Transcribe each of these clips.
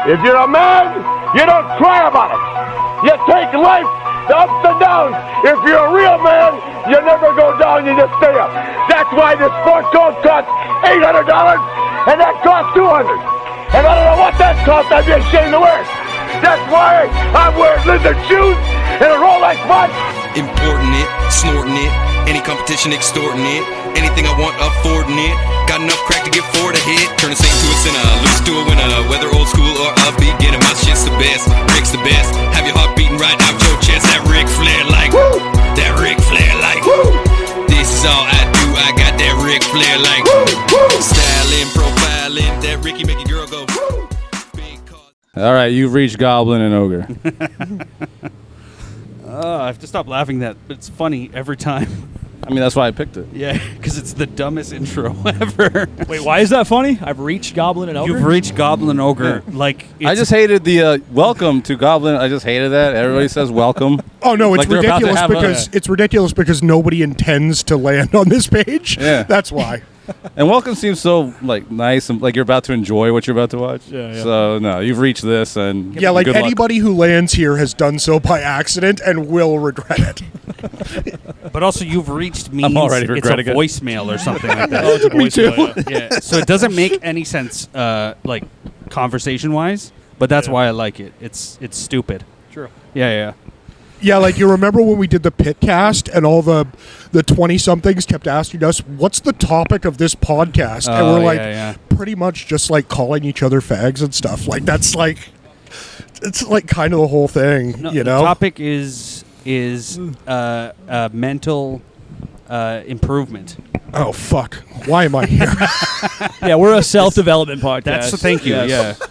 If you're a man, you don't cry about it. You take life, the ups and downs. If you're a real man, you never go down, you just stay up. That's why this sport coat costs $800 and that costs $200. And I don't know what that costs, I'd be ashamed to wear it. That's why I'm wearing lizard shoes and a Rolex watch. Importing it, snorting it, any competition extorting it, anything I want affording it, got enough crack to get four to hit, turn a saint to a sinner, lose to a winner, whether old school or upbeat, getting my shit's the best, Rick's the best, have your heart beating right out your chest, that Ric Flair like, woo! That Ric Flair like, woo! This is all I do, I got that Ric Flair like, woo! Woo! Styling, profiling, that Ricky make a girl go, woo! All right, you've reached Goblin and Ogre. I have to stop laughing that, but it's funny every time. I mean, that's why I picked it. Yeah, because it's the dumbest intro ever. Wait, why is that funny? I've reached Goblin and Ogre? You've reached Goblin and Ogre. Yeah. Like, I just hated the welcome to Goblin. I just hated that. Everybody says welcome. Oh, no, it's like ridiculous because nobody intends to land on this page. Yeah. That's why. And welcome seems so nice and like you're about to enjoy what you're about to watch. Yeah. So no, you've reached this and yeah, like good anybody who lands here has done so by accident and will regret it. But also, you've reached means I'm already it's a regretting it. voicemail or something like that. Oh, it's a Me too. voicemail, Yeah. So it doesn't make any sense, like conversation wise. But that's why I like it. It's stupid. True. Yeah. Yeah, like you remember when we did the Pitcast and all the 20-somethings kept asking us, what's the topic of this podcast? And we're like, pretty much just like calling each other fags and stuff. Like that's like, it's like kind of the whole thing, No, you know? The topic is mental improvement. Oh, fuck. Why am I here? Yeah, we're a self-development podcast. Thank you. Yes. Yeah.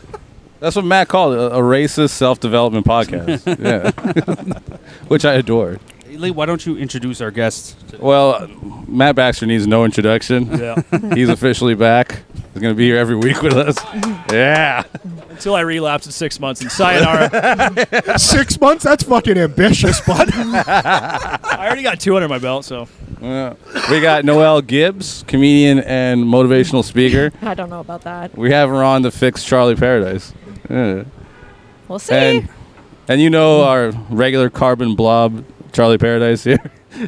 That's what Matt called it, a racist self-development podcast. Yeah, which I adore. Lee, why don't you introduce our guests? Well, Matt Baxter needs no introduction. Yeah. He's officially back. He's going to be here every week with us. Yeah. Until I relapse in 6 months and sayonara. 6 months? That's fucking ambitious, bud. I already got 2 under my belt, so. We got Noelle Gibs, comedian and motivational speaker. I don't know about that. We have her on to fix Charlie Paradise. Yeah. We'll see. And you know our regular carbon blob, Charlie Paradise here.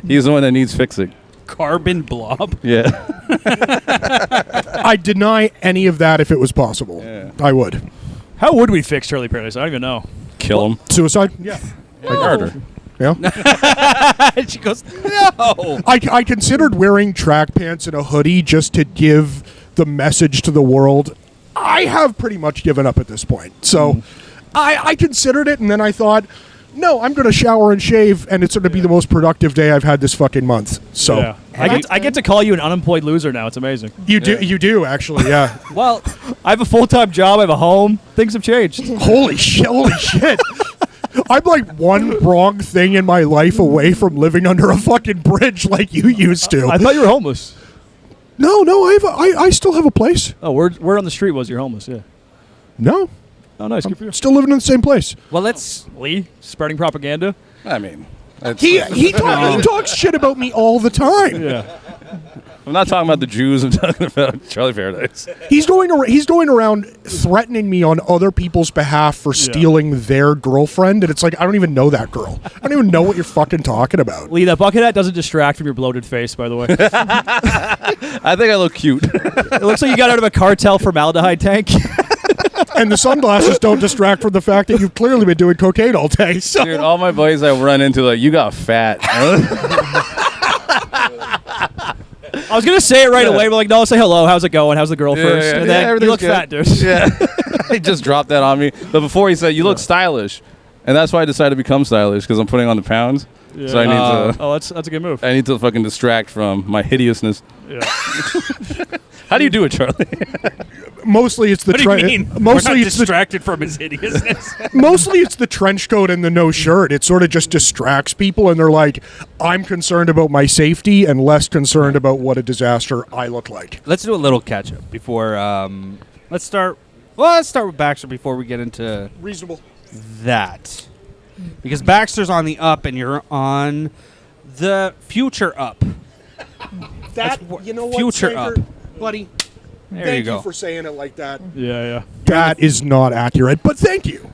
He's the one that needs fixing. Carbon blob? Yeah. I deny any of that if it was possible. Yeah. I would. How would we fix Charlie Paradise? I don't even know. Kill him. Suicide? Yeah. Like murder. Yeah. And she goes, no. I considered wearing track pants and a hoodie just to give the message to the world. I have pretty much given up at this point. So I considered it, and then I thought, no, I'm going to shower and shave, and it's going to be the most productive day I've had this fucking month. So Yeah. I get to call you an unemployed loser now. It's amazing. you do actually, yeah. Well, I have a full-time job. I have a home. Things have changed. Holy shit. I'm like one wrong thing in my life away from living under a fucking bridge like you used to. I thought you were homeless. No, I still have a place. Oh, where on the street was you're homeless? Yeah. No, Oh, nice. Good for you. still living in the same place. Well, let's... Lee, spreading propaganda. I mean, He talks shit about me all the time. Yeah. I'm not talking about the Jews. I'm talking about Charlie Paradise. He's going around threatening me on other people's behalf for stealing their girlfriend, and it's like I don't even know that girl. I don't even know what you're fucking talking about. Lee, that bucket hat doesn't distract from your bloated face, by the way. I think I look cute. It looks like you got out of a cartel formaldehyde tank. And the sunglasses don't distract from the fact that you've clearly been doing cocaine all day. So. Dude, all my buddies I run into like, you got fat. I was going to say it right away, but like, no, say hello. How's it going? How's the girl first? And then you look good. fat, dude. Yeah. He just dropped that on me. But before he said, you look stylish. And that's why I decided to become stylish, because I'm putting on the pounds. Yeah. So I need to... Oh, that's a good move. I need to fucking distract from my hideousness. Yeah. How do you do it, Charlie? Mostly it's the What do you mean? mostly We're not it's distracted from his hideousness. mostly it's the trench coat and the no shirt. It sort of just distracts people, and they're like, I'm concerned about my safety and less concerned about what a disaster I look like. Let's do a little catch-up before... let's start with Baxter before we get into Reasonable. that. Because Baxter's on the up and you're on the future up. That, you know what, future Sager? up. Buddy, Thank you for saying it like that. Yeah. That is not accurate, but thank you.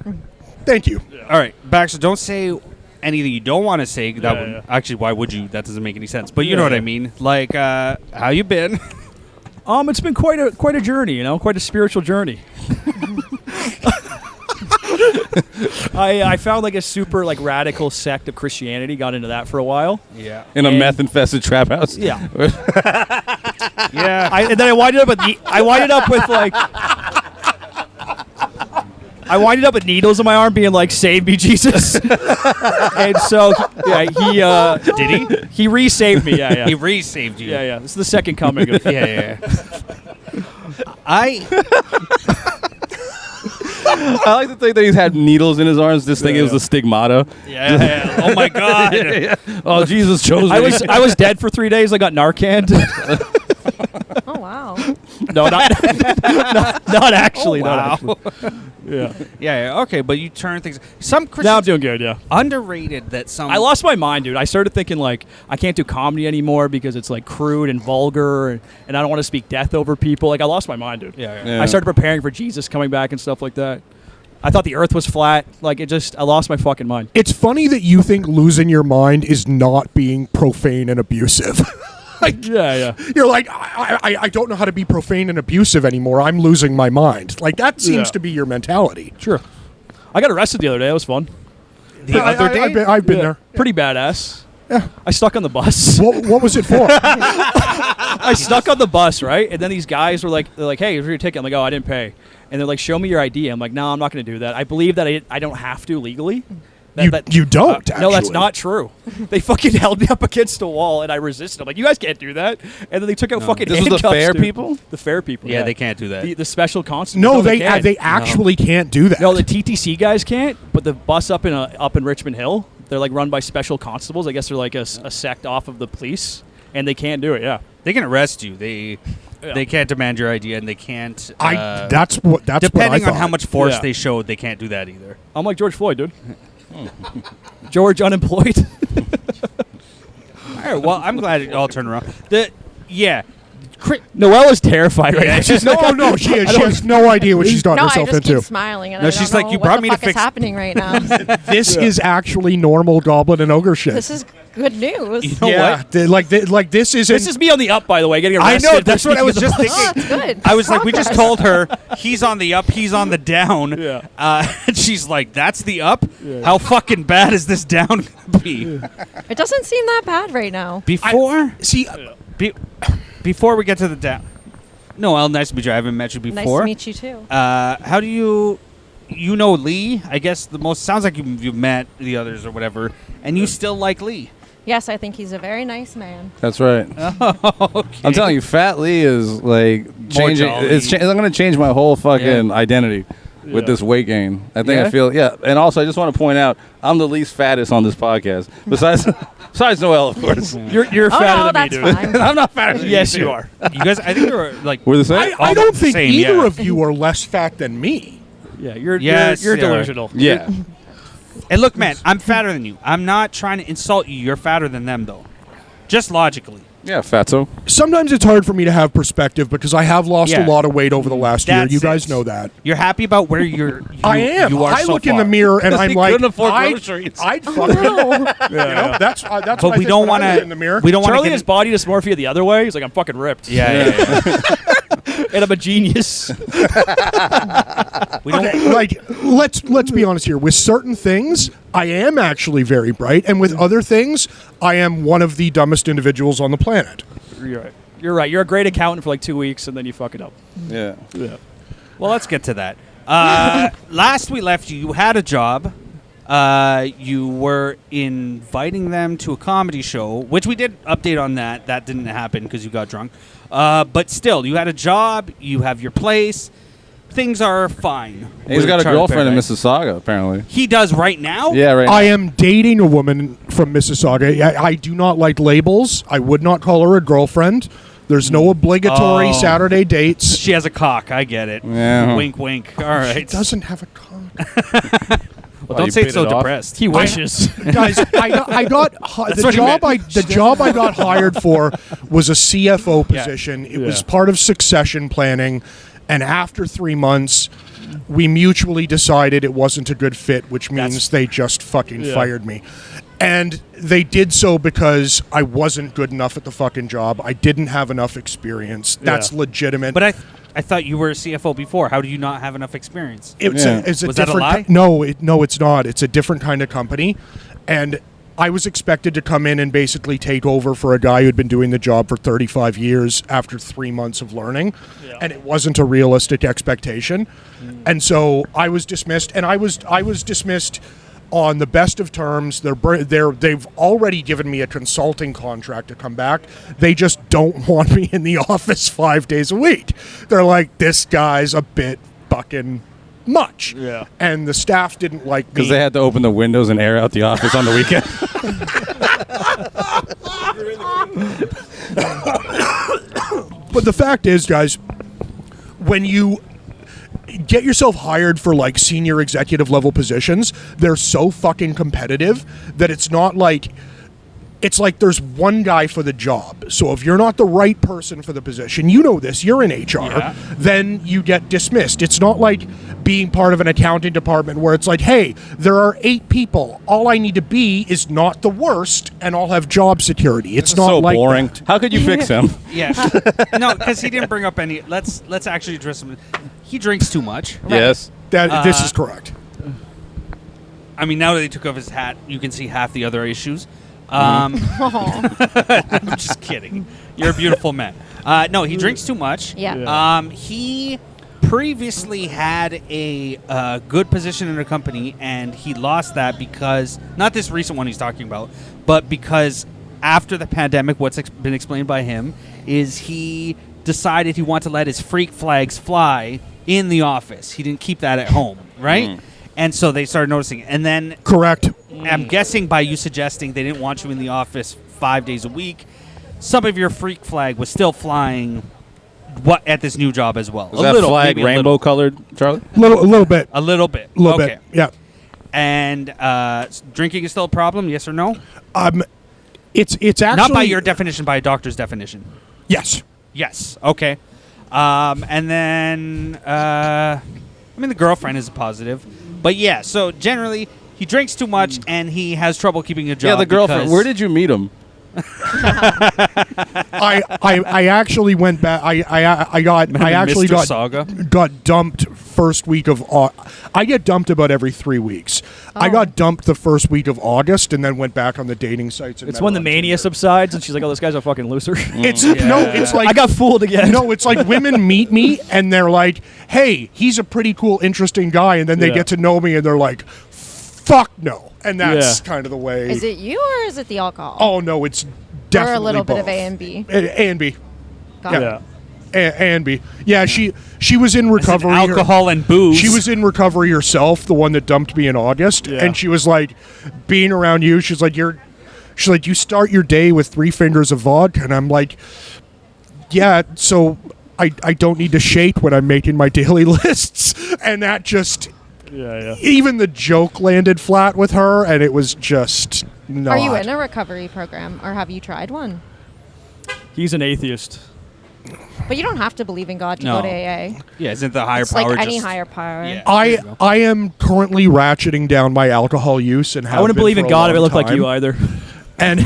Thank you. All right, Baxter, don't say anything you don't want to say. Actually, why would you? That doesn't make any sense. But you know what I mean. Like, how you been? It's been quite a journey, quite a spiritual journey. I found like a super like radical sect of Christianity. Got into that for a while. Yeah. In a meth-infested trap house. Yeah. Yeah. And then I winded up with needles in my arm, being like, "Save me, Jesus!" And so, he Did he? He re-saved me. Yeah. He re-saved you. Yeah. This is the second coming of Yeah. I like to think that he's had needles in his arms. This thing was the stigmata. Yeah. Oh my God. Oh, Jesus chose me. I was dead for 3 days. I got Narcan. Oh wow. No, not actually. Oh, wow. Not actually. Yeah. Yeah. Okay, but you turn things. Some Christians Now I'm doing good. Yeah. underrated that some. I lost my mind, dude. I started thinking like I can't do comedy anymore because it's like crude and vulgar, and I don't want to speak death over people. Like I lost my mind, dude. Yeah. I started preparing for Jesus coming back and stuff like that. I thought the earth was flat. Like I lost my fucking mind. It's funny that you think losing your mind is not being profane and abusive. Yeah. You're like, I don't know how to be profane and abusive anymore. I'm losing my mind. Like, that seems to be your mentality. Sure. I got arrested the other day. It was fun. The other day? I've been there. Pretty badass. Yeah. I stuck on the bus. What was it for? I stuck on the bus, right? And then these guys were like, "Hey, here's your ticket." I'm like, "Oh, I didn't pay." And they're like, "Show me your ID." I'm like, "No, I'm not going to do that. I believe that I don't have to legally." You don't, No, that's actually. not true. They fucking held me up against a wall, and I resisted. I'm like, "You guys can't do that." And then they took out fucking This was handcuffs. the fair dude. people? The fair people. Yeah, they can't do that. The special constables. No, they can. actually can't do that. No, the TTC guys can't. But the bus up in Richmond Hill, they're like run by special constables. I guess they're like a sect off of the police, and they can't do it. Yeah. They can arrest you. They can't demand your ID, and they can't. That's what I depending on thought. how much force Yeah. they showed, they can't do that either. I'm like George Floyd, dude. George unemployed. All right. Well, I'm glad it all turned around. Noelle is terrified right now. She's No, she has no idea what she's gotten No, I herself just into. keep smiling, and No, I she's don't like, know "You what brought the me to fuck is fix-" happening right now. This is actually normal goblin and ogre shit. This is good news. You know what? This isn't. This is me on the up, by the way, getting I arrested. know. That's what I was just Oh, thinking. it's good. I was like, we just Progress. told her he's on the up, he's on the down. Yeah. And she's like, "That's the up. How fucking bad is this down gonna be?" It doesn't seem that bad right now. Before see. before we get to the down. Noelle, nice to meet you. I haven't met you Nice before. to meet you too. How do you know Lee? I guess the most sounds like you've met the others or whatever, and you still like Lee. Yes, I think he's a very nice man. That's right. Okay. I'm telling you, Fat Lee is like changing. jolly. I'm going to change my whole fucking identity with this weight gain. I think I feel and also I just want to point out I'm the least fattest on this podcast. Besides Noelle, of course. You're Oh fatter no, than that's me, dude. fine. I'm not fatter than Yes, you. you are. You guys, I think you're like We're the same. I don't think same, either yeah. of you are less fat than me. Yeah, you're Yes, you're they are. delusional. Yeah. And look, man, I'm fatter than you. I'm not trying to insult you. You're fatter than them, though. Just logically. Yeah, fatso. Sometimes it's hard for me to have perspective because I have lost Yeah. a lot of weight over the last year. That's You guys it. know that. You're happy about where you're. I am. You are I so look in the far. mirror and I'm he like, couldn't afford I'd groceries. fucking. That's But what I we think don't when I want look to. in the mirror. We don't want to Charlie get. has body dysmorphia the other way. He's like, I'm fucking ripped. Yeah. And I'm a genius. We don't. Okay, like let's be honest here. With certain things, I am actually very bright, and with other things, I am one of the dumbest individuals on the planet. You're right. You're right. You're a great accountant for like 2 weeks, and then you fuck it up. Yeah. Yeah. Well, let's get to that. Last we left you, you had a job. You were inviting them to a comedy show, which we did update on that. That didn't happen because you got drunk. But still, you had a job. You have your place. Things are fine. He's got a girlfriend in Mississauga, apparently. He does right now? Yeah, right. I am dating a woman from Mississauga. I do not like labels. I would not call her a girlfriend. There's no obligatory Saturday dates. She has a cock. I get it. Yeah. Wink, wink. All right. She doesn't have a cock. Well, Oh, don't you say bit it's so it off? depressed. He wishes. Guys, I got the what he job. meant. The job I got hired for was a CFO position. It was part of succession planning, and after 3 months, we mutually decided it wasn't a good fit, which means they just fucking fired me. And they did so because I wasn't good enough at the fucking job. I didn't have enough experience. That's legitimate. But I thought you were a CFO before. How do you not have enough experience? It's Yeah. it's a Was that a different. lie? No, it's not. It's a different kind of company, and I was expected to come in and basically take over for a guy who'd been doing the job for 35 years after 3 months of learning, and it wasn't a realistic expectation, and so I was dismissed, and I was dismissed on the best of terms. They've already given me a consulting contract to come back. They just don't want me in the office 5 days a week. They're like, this guy's a bit fucking much. Yeah. And the staff didn't like me. Because they had to open the windows and air out the office on the weekend. But the fact is, guys, when you get yourself hired for like senior executive level positions, they're so fucking competitive that it's not like, it's like there's one guy for the job. So if you're not the right person for the position, you know this, you're in HR, then you get dismissed. It's not like being part of an accounting department where it's like, hey, there are 8 people. All I need to be is not the worst and I'll have job security. It's not So like boring. that. How could you fix him? Yeah. No, because he didn't bring up any. Let's actually address him. He drinks too much. Yes. This is correct. I mean, now that he took off his hat, you can see half the other issues. Aw. I'm just kidding. You're a beautiful man. No, he drinks too much. Yeah. He previously had a good position in a company, and he lost that because, not this recent one he's talking about, but because after the pandemic, what's been explained by him is he decided he wanted to let his freak flags fly in the office. He didn't keep that at home, right? And so they started noticing it. And then Correct. I'm guessing by you suggesting they didn't want you in the office 5 days a week, some of your freak flag was still flying at this new job as well. Is that flag maybe a rainbow colored, Charlie? A little bit. A little bit. A little Okay. bit. Yeah. And drinking is still a problem, yes or no? It's actually Not by your definition, by a doctor's definition. Yes. Yes. Okay. And then, I mean, the girlfriend is a positive. But yeah, so generally, he drinks too much and he has trouble keeping a job. Yeah, the girlfriend. because- Where did you meet him? I actually went back. I actually Mr. Saga? got dumped first week of. I get dumped about every 3 weeks. I got dumped the first week of August, and then went back on the dating sites. And It's met when her the on mania Tinder. subsides, and she's like, "Oh, this guy's a fucking loser." It's no. It's like I got fooled again. No, it's like women meet me and they're like, "Hey, he's a pretty cool, interesting guy," and then they Yeah. get to know me and they're like, "Fuck no," and that's kind of the way. Is it you or is it the alcohol? Oh no, it's or definitely a little bit both. of A and B. A and B. Got Yeah. it. And B. Yeah, she was in Is it recovery. alcohol and booze. She was in recovery herself, the one that dumped me in August, Yeah. and she was like, being around you, she's like, you start your day with 3 fingers of vodka, and I'm like, yeah, so I don't need to shake when I'm making my daily lists, and that just, even the joke landed flat with her, and it was just not. Are you in a recovery program or have you tried one? He's an atheist. But you don't have to believe in God to No. go to AA. Yeah, isn't the higher It's power like any just... higher power. Yeah. I There you go. I am currently ratcheting down my alcohol use, and I wouldn't been believe for in a God if it long looked like time. you either. And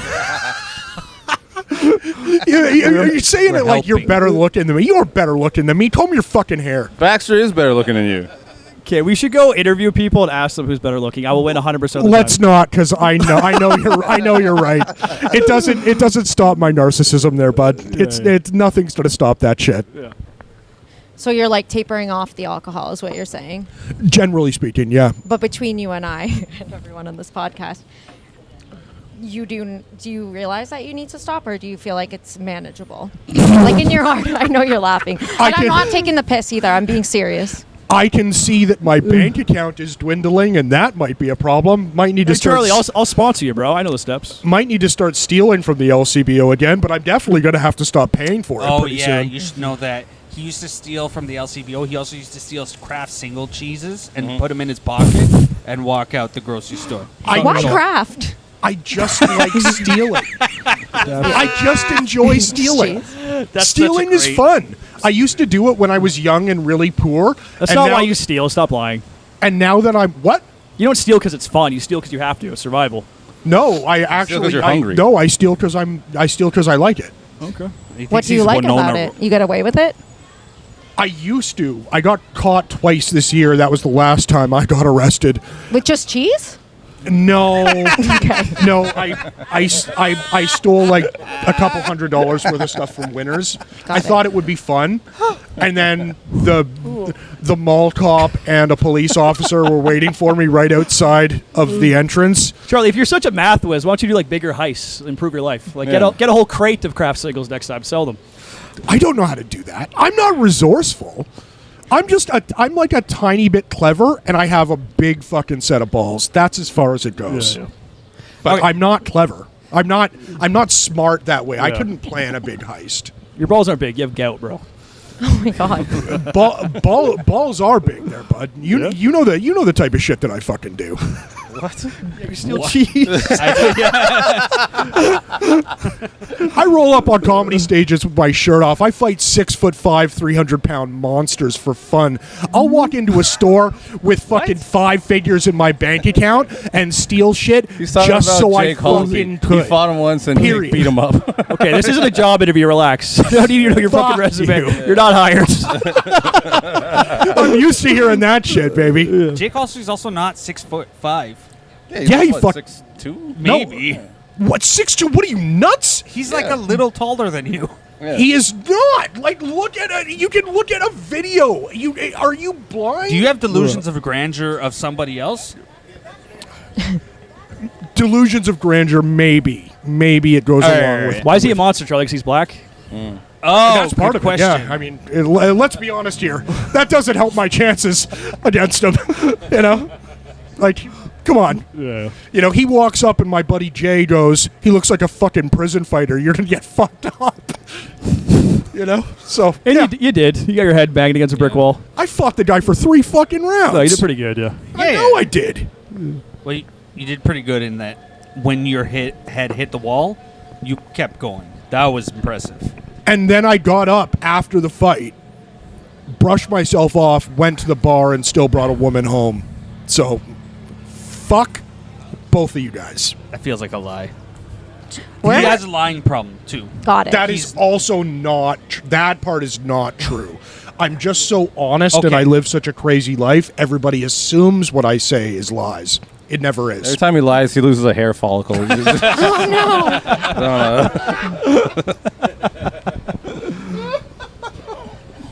you're saying it like you're helping. better looking than me. You're better looking than me. Comb your fucking hair. Baxter is better looking than you. Okay, we should go interview people and ask them who's better looking. I will win 100% of the Let's time. not, because I know you're right. It doesn't stop my narcissism there, bud. It's nothing's gonna stop that shit. So you're like tapering off the alcohol is what you're saying. Generally speaking, yeah. But between you and I and everyone on this podcast, do you realize that you need to stop, or do you feel like it's manageable? Like in your heart, I know you're laughing. And I'm not taking the piss either. I'm being serious. I can see that my bank account is dwindling, and that might be a problem. Might need to Hey, start. Charlie, I'll sponsor you, bro. I know the steps. Might need to start stealing from the LCBO again, but I'm definitely going to have to stop paying for it Oh, pretty yeah, soon. you should know that. he used to steal from the LCBO. He also used to steal Kraft single cheeses and put them in his pocket and walk out the grocery store. Why Kraft? I just like stealing. I just enjoy stealing. Stealing is fun. I used to do it when I was young and really poor. That's not why you steal. Stop lying. And now that I'm what? You don't steal because it's fun. You steal because you have to. It's survival. No, I actually. You're hungry. No, I steal because I steal because I like it. Okay. What do you like about it? You get away with it? I used to. I got caught twice this year. That was the last time I got arrested. With just cheese? No, no. I stole like a couple $100s worth of stuff from Winners. I thought it would be fun, and then the mall cop and a police officer were waiting for me right outside of the entrance. Charlie, if you're such a math whiz, why don't you do like bigger heists, improve your life? Like get a whole crate of Kraft singles next time, sell them. I don't know how to do that. I'm not resourceful. I'm like a tiny bit clever, and I have a big fucking set of balls. That's as far as it goes. Yeah. But okay. I'm not clever. I'm not smart that way. Yeah. I couldn't plan a big heist. Your balls aren't big. You have gout, bro. Oh my god. Balls are big there, bud. You know the type of shit that I fucking do. What? You steal cheese. I roll up on comedy stages with my shirt off. I fight 6'5", 300-pound monsters for fun. I'll walk into a store with fucking 5 figures in my bank account and steal shit just so I fucking could. You fought him once and you beat him up. Okay, this isn't a job interview. Relax. I don't need you to know your fucking resume. You're not hired. I'm used to hearing that shit, baby. Yeah. Jake is also not 6'5". Yeah, he fuck 6'2"? Maybe. No. What, 6'2"? What are you, nuts? He's like a little taller than you. Yeah. He is not. Like, look at it. You can look at a video. Are you blind? Do you have delusions of grandeur of somebody else? Delusions of grandeur, maybe. Maybe it goes along with. Why is he a monster, Charlie? Because he's black? Oh, that's part of it. Yeah, I mean, let's be honest here. That doesn't help my chances against him. You know, like, come on. Yeah. You know, he walks up and my buddy Jay goes, "He looks like a fucking prison fighter. You're gonna get fucked up." You know, so and yeah. you did. You got your head banged against a brick wall. I fought the guy for 3 fucking rounds. No, you did pretty good. Yeah. I know I did. Well, you did pretty good in that. When your head hit the wall, you kept going. That was impressive. And then I got up after the fight, brushed myself off, went to the bar, and still brought a woman home. So, fuck both of you guys. That feels like a lie. He has a lying problem, too. Got it. That is also not... that part is not true. I'm just so honest, and I live such a crazy life, everybody assumes what I say is lies. It never is. Every time he lies, he loses a hair follicle. Oh, no.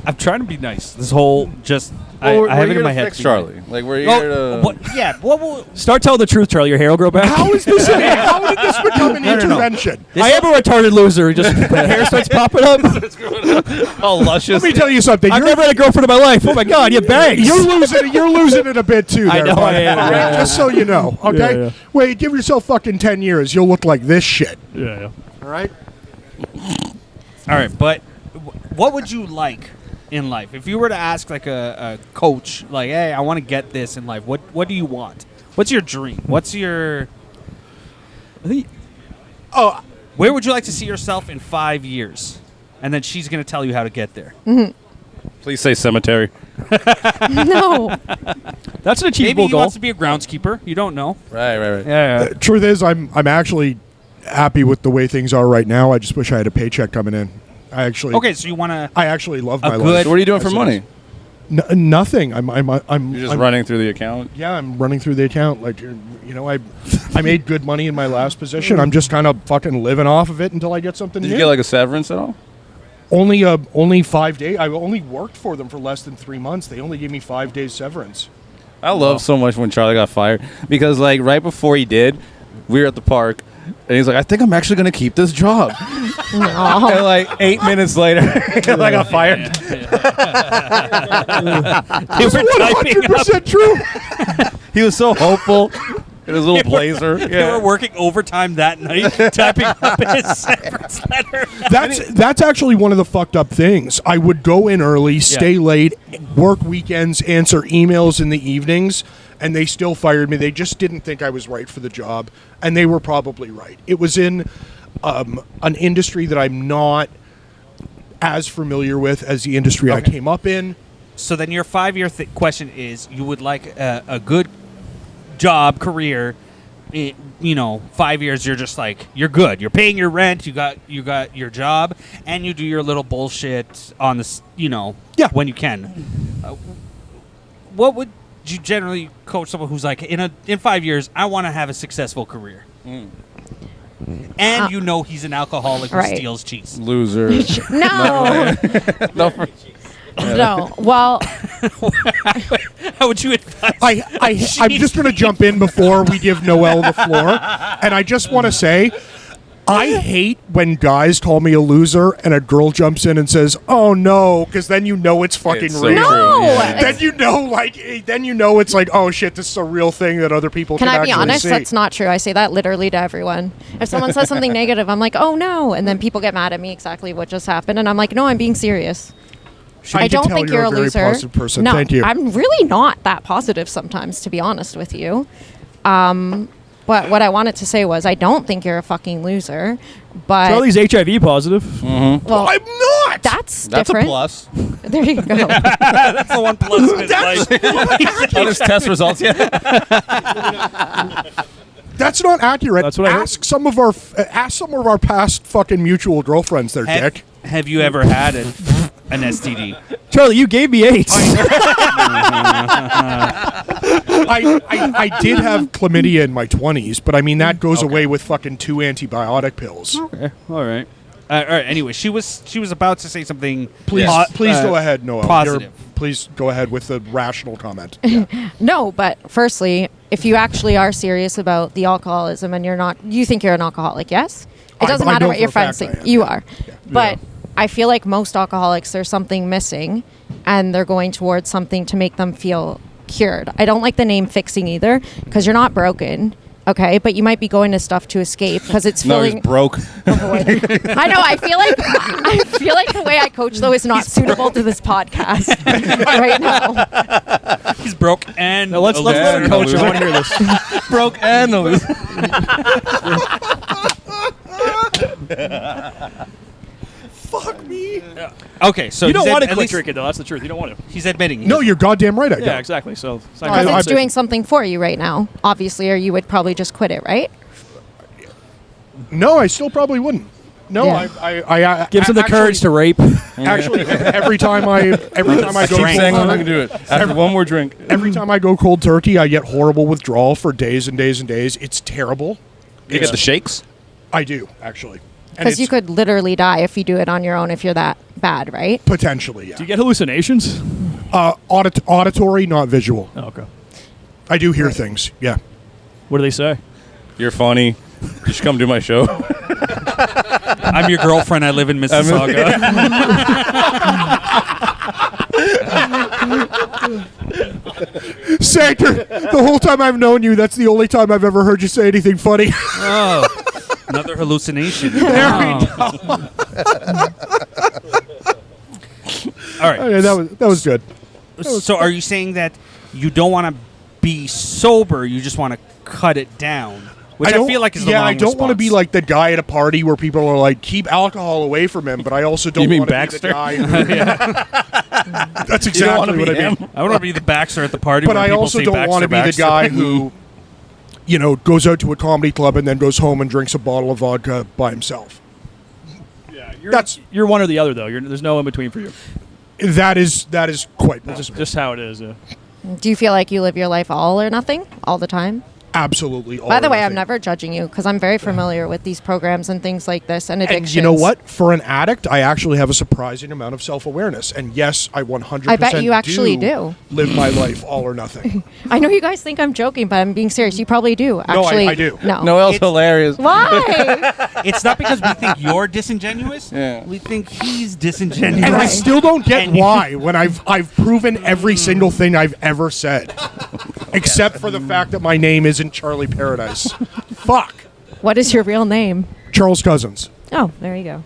I'm trying to be nice. This whole just... Well, I have it in my head. Charlie. Like, we're here to... Start telling the truth, Charlie. Your hair will grow back. How is this? How did this become an intervention? I am a retarded loser. Just hair starts popping up. Oh, luscious. Let me tell you something. I've never had a girlfriend in my life. Oh my god, you bangs. You're losing it a bit too. There, I know buddy. I am. Right? Just so you know, okay? Yeah. Wait, give yourself fucking 10 years. You'll look like this shit. Yeah. All right. All right, but what would you like in life? If you were to ask like a coach, like, hey, I want to get this in life, what do you want? What's your dream? What's your... where would you like to see yourself in 5 years? And then she's going to tell you how to get there. Mm-hmm. Please say cemetery. No. That's an achievable Maybe he goal. wants to be a groundskeeper. You don't know. Right. Yeah. Truth is, I'm actually happy with the way things are right now. I just wish I had a paycheck coming in. Okay, so you want to... I actually love my life. What are you doing for money? Nothing. I'm You're just running through the account? Yeah, I'm running through the account. Like, you know, I made good money in my last position. I'm just kind of fucking living off of it until I get something new. Did you get like a severance at all? Only 5 days. I only worked for them for less than 3 months. They only gave me 5 days severance. I love so much when Charlie got fired because like right before he did, we were at the park and he's like, I think I'm actually going to keep this job. And like 8 minutes later, I got fired. It's 100% true. He was so hopeful. in his little blazer. They were working overtime that night, typing up his severance letter. That's actually one of the fucked up things. I would go in early, stay late, work weekends, answer emails in the evenings, and they still fired me. They just didn't think I was right for the job, and they were probably right. It was in an industry that I'm not as familiar with as the industry I came up in. So then your 5-year question is, you would like a good job, career. 5 years, you're just like, you're good. You're paying your rent. You got your job, and you do your little bullshit on this. When you can. What would you generally coach someone who's like, in 5 years, I want to have a successful career, and he's an alcoholic who steals cheese. Loser. No. No. Well, how would you advise? I'm just going to jump in before we give Noelle the floor, and I just want to say, I hate when guys call me a loser and a girl jumps in and says, "Oh no," because then it's fucking It's so real. true. Yeah. Then it's like, oh shit, this is a real thing that other people can I be actually honest? see. That's not true. I say that literally to everyone. If someone says something negative, I'm like, "Oh no," and then people get mad at me exactly what just happened, and I'm like, "No, I'm being serious." I don't think you're a very loser. positive person. No, Thank you. I'm really not that positive sometimes, to be honest with you. But what I wanted to say was, I don't think you're a fucking loser. But Charlie's HIV positive. well, I'm not. That's That's a different. plus. There you go. That's the one plus in his life. On his test results, That's not accurate. That's what I heard. ask some of our past fucking mutual girlfriends there, Dick. Have you ever had an STD? Charlie, you gave me AIDS. I did have chlamydia in my 20s, but I mean that goes away with fucking 2 antibiotic pills. Okay, all right. All right. Anyway, she was about to say something. Please go ahead, Noelle. Positive. Please go ahead with the rational comment. No, but firstly, if you actually are serious about the alcoholism and you think you're an alcoholic, yes? It doesn't I matter know what for your a friends fact think. I am, You yeah. are. But I feel like most alcoholics, there's something missing, and they're going towards something to make them feel cured. I don't like the name fixing either, because you're not broken, okay? But you might be going to stuff to escape because it's No, feeling he's broke. I know. I feel like the way I coach though is not suitable to this podcast right now. He's broke and Now let's Okay. let him coach. I want to hear this. Broke and a loser. Fuck me. Okay, so You don't he's want to at quit least drinking, though. That's the truth. You don't want to. He's admitting. No, you're goddamn right. I Yeah, don't. exactly. So it's not Because gonna it's be- doing something for you right now, obviously, or you would probably just quit it, right? No, I still probably wouldn't. No, Yeah. I gives him the courage to rape. Actually, every time I go Keep saying cold we can do it. After one more drink. every time I go cold turkey, I get horrible withdrawal for days and days and days. It's terrible. You get the shakes? I do actually, and Because you it's could literally die if you do it on your own if you're that bad, right? potentially, yeah. Do you get hallucinations? Auditory, not visual. Oh, okay. I do hear things. Yeah. What do they say? You're funny. You should come do my show. I'm your girlfriend. I live in Mississauga. Sanctor, the whole time I've known you, that's the only time I've ever heard you say anything funny. Oh, another hallucination. All right. Okay, that was good. So are you saying that you don't want to be sober, you just want to cut it down? Which I don't- feel like is the yeah. wrong I don't want to be response. like the guy at a party where people are like, keep alcohol away from him, but I also don't You mean want to be Baxter? the guy. Who, that's You don't want exactly to what be I mean. him. I want to be the Baxter at the party. But where I people also say don't Baxter, want to be the Baxter. guy who, goes out to a comedy club and then goes home and drinks a bottle of vodka by himself. Yeah, you're one or the other, though. There's no in between for you. That is quite That's possible. just how it is. Yeah. Do you feel like you live your life all or nothing all the time? Absolutely. All By the or way, I'm nothing. never judging you because I'm very familiar with these programs and things like this and addictions. And you know what? For an addict, I actually have a surprising amount of self-awareness. And yes, I 100% I bet you actually do. live my life all or nothing. I know you guys think I'm joking, but I'm being serious. You probably do. No, Actually, I do. No. Noelle's hilarious. Why? It's not because we think you're disingenuous. Yeah. We think he's disingenuous. And I Right. still don't get And- why when I've proven every single thing I've ever said. Except for the fact that my name isn't Charlie Paradise. Fuck. What is your real name? Charles Cousins. Oh, there you go.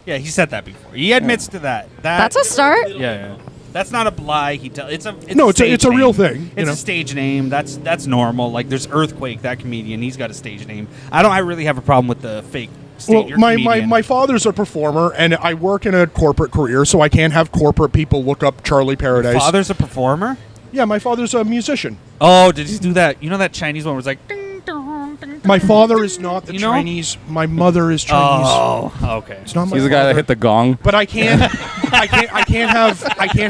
Yeah, he said that before. He admits to that. That's a start. Yeah. That's not a lie. It's a it's a real thing. It's a stage name. That's normal. Like there's Earthquake, that comedian. He's got a stage name. I really have a problem with the fake stage. Well, my father's a performer, and I work in a corporate career, so I can't have corporate people look up Charlie Paradise. Your father's a performer? Yeah, my father's a musician. Oh, did he do that? You know that Chinese one was like. Ding, dong, ding, My father is not the You know? Chinese. My mother is Chinese. Oh, okay. It's not my He's the guy that father. hit the gong. But I can't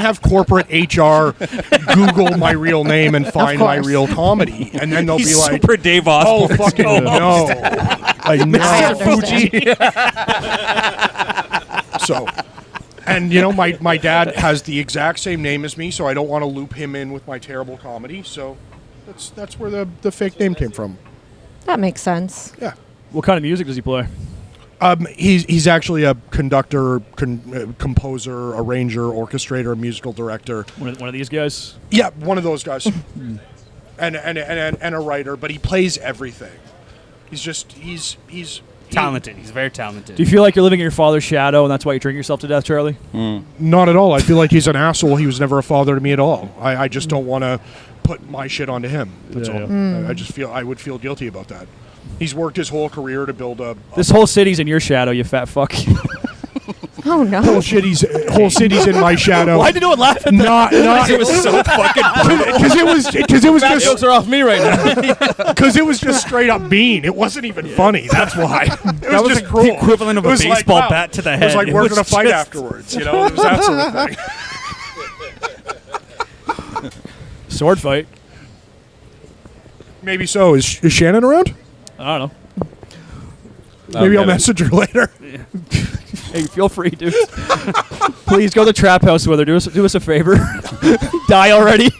have corporate HR Google my real name and find my course. real comedy, and then they'll He's be like, super Dave "Oh Osborne. fucking no!" Like I no. understand. So, and my dad has the exact same name as me, so I don't want to loop him in with my terrible comedy. So, that's where the fake name came from. That makes sense. Yeah. What kind of music does he play? He's actually a conductor, composer, arranger, orchestrator, musical director. One of these guys? Yeah, one of those guys. and a writer, but he plays everything. He's Talented. He's very talented. Do you feel like you're living in your father's shadow and that's why you drink yourself to death, Charlie? Not at all. I feel like he's an asshole. He was never a father to me at all. I just don't want to put my shit onto him. That's all. I just feel I would feel guilty about that. He's worked his whole career to build a This whole city's in your shadow, you fat fuck. Oh no. whole city's in my shadow. Why did no one laugh at that? Not It was so fucking because it was Fat jokes just are off me right now. because it was just straight up mean. It wasn't even funny. That's why. It was just cruel. the equivalent of It a was baseball wow. bat to the It head. was like It we're was gonna fight just- afterwards. It was that sort of thing. Sword fight. Maybe so. Is Shannon around? I don't know. Maybe I'll message her later. Hey, feel free, dude. Please go to the trap house with her. Do us a favor. Die already.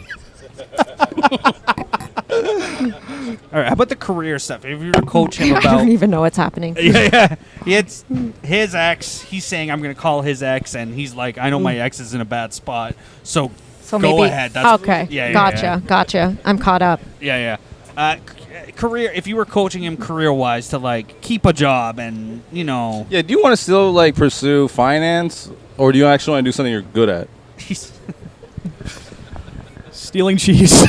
All right, how about the career stuff? If you were to coach him I about. don't even know what's happening. Yeah. It's his ex. He's saying, I'm going to call his ex, and he's like, I know my ex is in a bad spot, so So go maybe. ahead. That's, Okay. Yeah, Gotcha. I'm caught up. Yeah. Career. If you were coaching him career-wise to like keep a job and Yeah, do you want to still like pursue finance, or do you actually want to do something you're good at? he's Stealing cheese.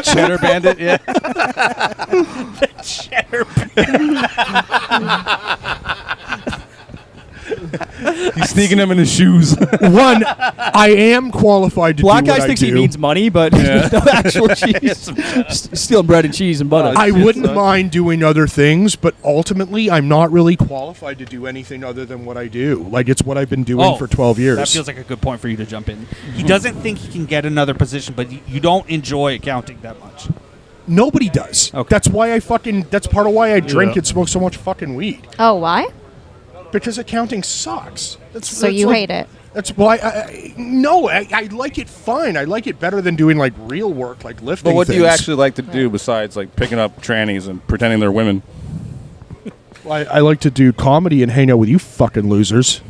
Cheddar Bandit, yeah. cheddar. He's sneaking them in his shoes. One, I am qualified to Black do what guys I thinks do. he means money, but Yeah. no actual cheese. Stealing bread and cheese and butter. I wouldn't mind doing other things, but ultimately, I'm not really qualified to do anything other than what I do. Like, it's what I've been doing for 12 years. That feels like a good point for you to jump in. He doesn't think he can get another position, but you don't enjoy accounting that much. Nobody does. Okay. That's why that's part of why I drink and smoke so much fucking weed. Oh, why? Because accounting sucks. So you hate it. That's why I like it fine. I like it better than doing like real work, like lifting But what do you things. actually like to do besides like picking up trannies and pretending they're women? I like to do comedy and hang out with you fucking losers.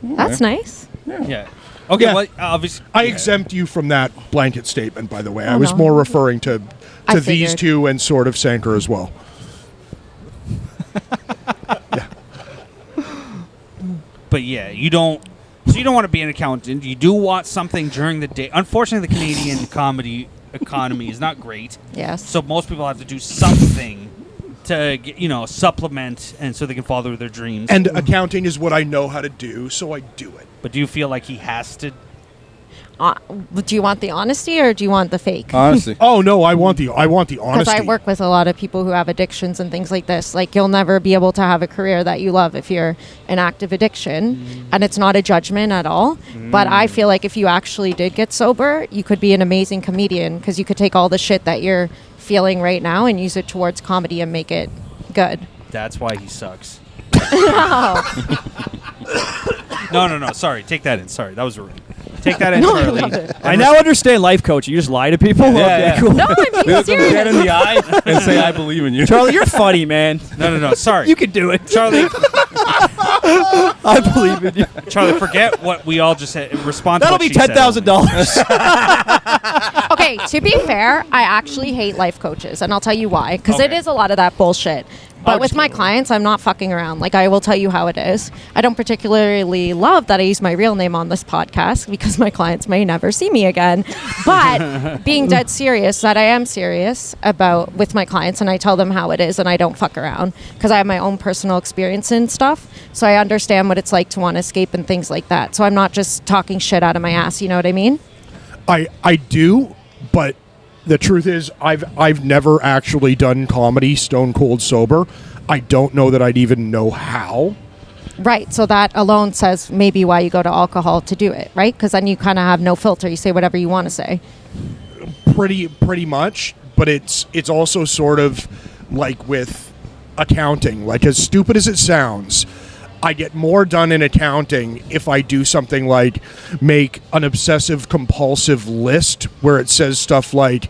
That's nice. Yeah. Okay. Yeah. Well, obviously, I exempt you from that blanket statement, by the way. I Oh, was no. more referring to I these figured. two and sort of Sanker as well. But yeah, you don't. So you don't want to be an accountant. You do want something during the day. Unfortunately, the Canadian comedy economy is not great. Yes. So most people have to do something to supplement, and so they can follow their dreams. And accounting is what I know how to do, so I do it. But do you feel like he has to? Do you want the honesty or do you want the fake? Honestly. Oh no, I want the Because honesty. I work with a lot of people who have addictions and things like this. Like, you'll never be able to have a career that you love if you're in active addiction. And it's not a judgment at all. But I feel like if you actually did get sober, you could be an amazing comedian because you could take all the shit that you're feeling right now and use it towards comedy and make it good. That's why he sucks. No. No. Sorry, take that in. Sorry, that was rude. Take that in, No, I Charlie. love it. I now understand life coaching. You just lie to people? Okay, yeah. cool. No, I'm being Look them serious. dead in the eye and say, I believe in you. Charlie, you're funny, man. No. Sorry. You can do it. Charlie. I believe in you. Charlie, forget what we all just said. Respond. That'll to be what she said. $10,000. Okay, to be fair, I actually hate life coaches, and I'll tell you why. Because it Okay. is a lot of that bullshit. But with my clients, I'm not fucking around. Like, I will tell you how it is. I don't particularly love that I use my real name on this podcast because my clients may never see me again. But being dead serious, that I am serious about with my clients, and I tell them how it is, and I don't fuck around because I have my own personal experience and stuff. So I understand what it's like to want to escape and things like that. So I'm not just talking shit out of my ass. You know what I mean? I do, but the truth is I've never actually done comedy stone cold sober. I don't know that I'd even know how. Right. So that alone says maybe why you go to alcohol to do it, right? Because then you kind of have no filter. You say whatever you want to say. Pretty much, but it's also sort of like with accounting. Like, as stupid as it sounds, I get more done in accounting if I do something like make an obsessive compulsive list where it says stuff like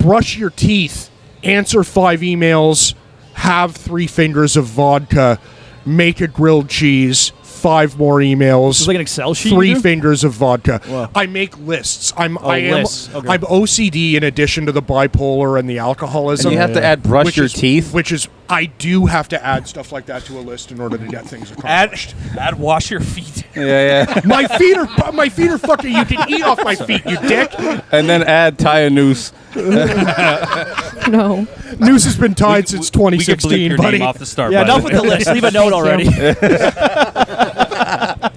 brush your teeth, answer 5 emails, have 3 fingers of vodka, make a grilled cheese, 5 more emails. It's like an Excel sheet. 3 fingers of vodka. Wow. I make lists. I am lists. Okay. I'm OCD in addition to the bipolar and the alcoholism. And you have to add brush your teeth? Which is I do have to add stuff like that to a list in order to get things accomplished. Add wash your feet. Yeah. my feet are fucking. You can eat off my feet, you dick. And then tie a noose. No. Noose has been tied since We can bleep 2016, your buddy. name off the start. Yeah, by the enough way. with the list. Leave a note already.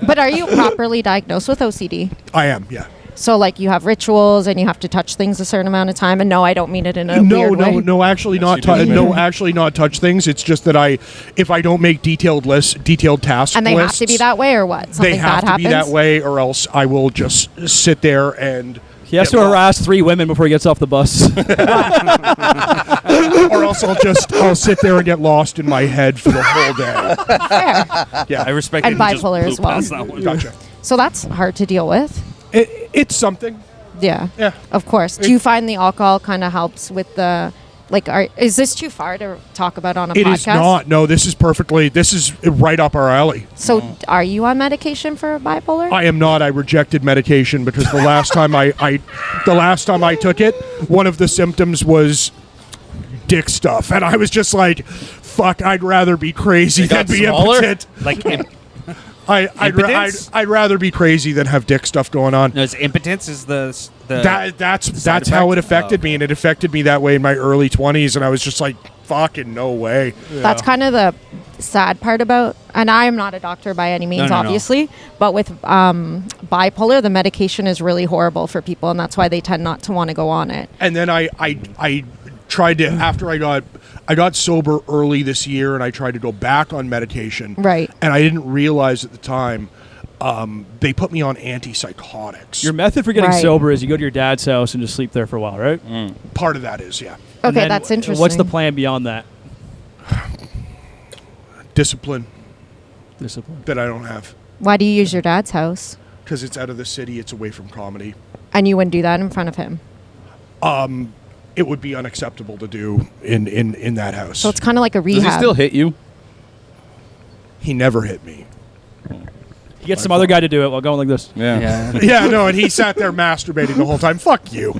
But are you properly diagnosed with OCD? I am, yeah. So, like, you have rituals and you have to touch things a certain amount of time. And no, I don't mean it in a weird way. No, actually not. Actually not touch things. It's just that if I don't make detailed task And they lists, have to be that way or what? Something they have bad to happens? be that way, or else I will just sit there and. He has to harass 3 women before he gets off the bus. Or else I'll sit there and get lost in my head for the whole day. Fair. Yeah, I respect And that you just bipolar blew as well. past that one. Gotcha. So that's hard to deal with. It's something. Yeah. Yeah. Of course. Do you find the alcohol kind of helps with the, like, is this too far to talk about on a podcast? It is not. No, this is right up our alley. So are you on medication for bipolar? I am not. I rejected medication because the last time I took it, one of the symptoms was dick stuff, and I was just like, "Fuck! I'd rather be crazy than be impotent." Like, I'd rather be crazy than have dick stuff going on. no, it's impotence is the That's how it affected me, and it affected me that way in my early 20s, and I was just like, "Fucking no way." That's kind of the sad part about, and I am not a doctor by any means, No. obviously, but with bipolar, the medication is really horrible for people, and that's why they tend not to want to go on it. And then I tried to, after I got sober early this year, and I tried to go back on medication. Right. And I didn't realize at the time they put me on antipsychotics. Your method for getting Right. sober is you go to your dad's house and just sleep there for a while, right? Part of that is, yeah. And Okay, then that's interesting. What's the plan beyond that? Discipline Discipline. that I don't have. Why do you use your dad's house? Because it's out of the city, it's away from comedy. And you wouldn't do that in front of him? It would be unacceptable to do in that house. So it's kind of like a Does he rehab. still hit you? He never hit me. He gets some other guy to do it while going like this. Yeah. Yeah, no, and he sat there masturbating the whole time. Fuck you.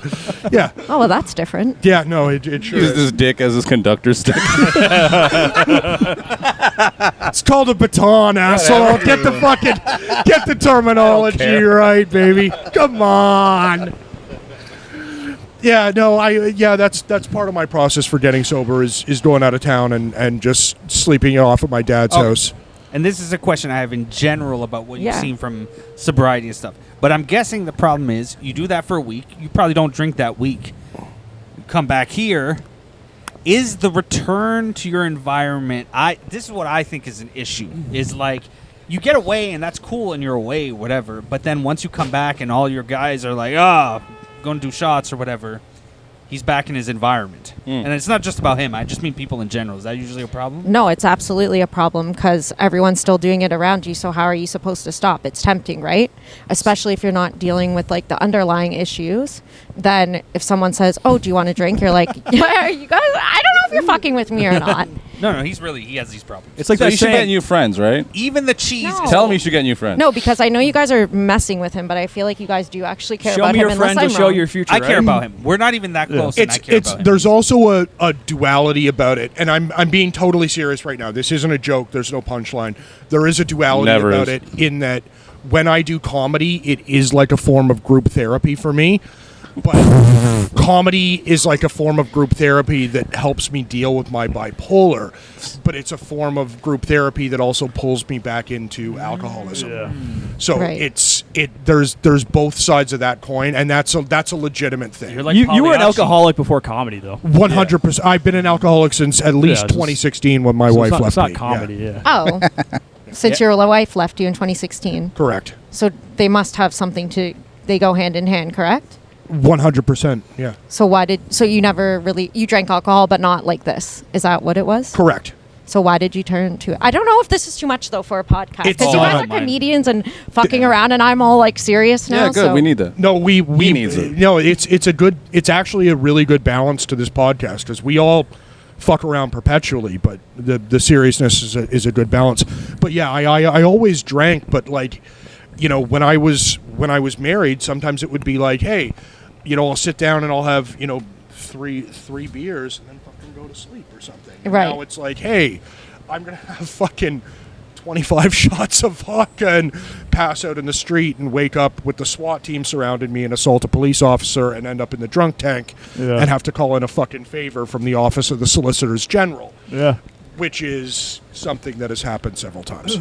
Yeah. Oh, well, that's different. Yeah, no, it sure Uses is. his dick as his conductor stick. It's called a baton, asshole. Get the terminology right, baby. Come on. Yeah, no, that's part of my process for getting sober is going out of town and just sleeping off at my dad's house. And this is a question I have in general about what you've Yeah. seen from sobriety and stuff. But I'm guessing the problem is you do that for a week. You probably don't drink that week. You come back here. Is the return to your environment? This is what I think is an issue. Is like you get away and that's cool and you're away, whatever. But then once you come back and all your guys are like, going to do shots or whatever, he's back in his environment. And it's not just about him. I just mean people in general. Is that usually a problem? No, it's absolutely a problem because everyone's still doing it around you. So how are you supposed to stop? It's tempting, right? Especially if you're not dealing with like the underlying issues. Then if someone says, "Oh, do you want to drink?" You're like, "Yeah, you guys. I don't know if you're fucking with me or not." No, he has these problems. It's like So that you should get saying. new friends, right? Even the cheese. No. Tell him you should get new friends. No, because I know you guys are messing with him, but I feel like you guys do actually care Show about me him. your friends, will unless I'm show wrong. your future. I care right? about him. We're not even that close, and I care about him. There's also a duality about it, and I'm being totally serious right now. This isn't a joke. There's no punchline. There is a duality Never about is. it in that when I do comedy, it is like a form of group therapy for me. But comedy is like a form of group therapy that helps me deal with my bipolar. But it's a form of group therapy that also pulls me back into alcoholism. So Right. there's both sides of that coin, and that's a legitimate thing. You're like You were an Pagliacci. alcoholic before comedy, though. 100%. I've been an alcoholic since at least just- 2016 when my So wife it's not, left it's not me. comedy, Yeah. yeah. Oh, since your wife left you in 2016, Correct. so they must have something to. They go hand in hand, correct? 100%. Yeah. So you never really you drank alcohol, but not like this? Is that what it was? Correct. So why did you turn to it? I don't know if this is too much though for a podcast It's because you not. guys are comedians and fucking around, and I'm all like serious now. Yeah, good. So. We need that. No, we needs it. No, it's actually a really good balance to this podcast because we all fuck around perpetually, but the seriousness is a good balance. But yeah, I always drank, but like, you know, when I was married, sometimes it would be like, hey, you know, I'll sit down and I'll have, you know, three beers and then fucking go to sleep or something. And Right. now it's like, hey, I'm gonna have fucking 25 shots of vodka and pass out in the street and wake up with the SWAT team surrounding me and assault a police officer and end up in the drunk tank and have to call in a fucking favor from the office of the Solicitors General, Yeah. which is something that has happened several times.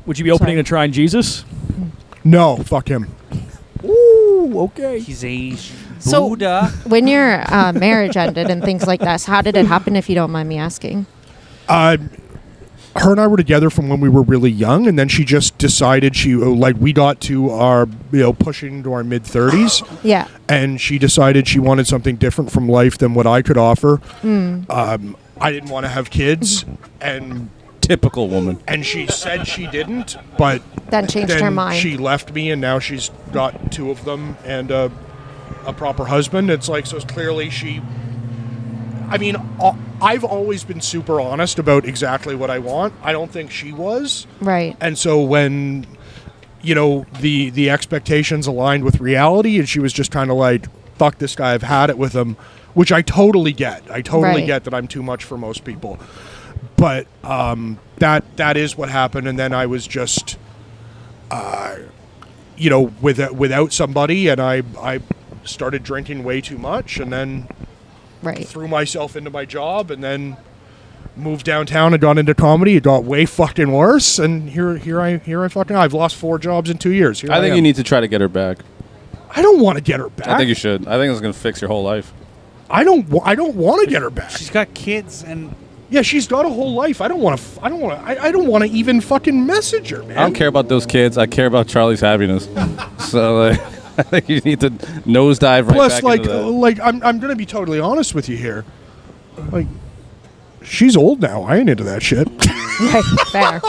Would you be opening Sorry. a Shrine Jesus? No, fuck him. Ooh, okay. He's a So- Buddha. When your marriage ended and things like this, how did it happen? If you don't mind me asking. Her and I were together from when we were really young, and then she just decided we got to our, you know, pushing into our mid-30s. Yeah. And she decided she wanted something different from life than what I could offer. I didn't want to have kids, and Typical woman. she said she didn't, but Then changed her then mind. she left me, and now she's got 2 of them and a proper husband. It's like, so clearly she... I mean, I've always been super honest about exactly what I want. I don't think she was. Right. And so when, you know, the expectations aligned with reality, and she was just kind of like, fuck this guy, I've had it with him, which I totally get. I totally Right. get that I'm too much for most people. But that is what happened, and then I was just, you know, without somebody, and I started drinking way too much, and then Right. threw myself into my job, and then moved downtown and got into comedy. It got way fucking worse, and here I fucking I've lost 4 jobs in 2 years. Here I think am. you need to try to get her back. I don't want to get her back. I think you should. I think it's going to fix your whole life. I don't want to get her back. She's got kids, and Yeah, she's got a whole life. I don't want to even fucking message her, man. I don't care about those kids. I care about Charlie's happiness. So I think you need to nosedive right Plus, back into that. I'm gonna be totally honest with you here. Like, she's old now. I ain't into that shit. Right. Fair.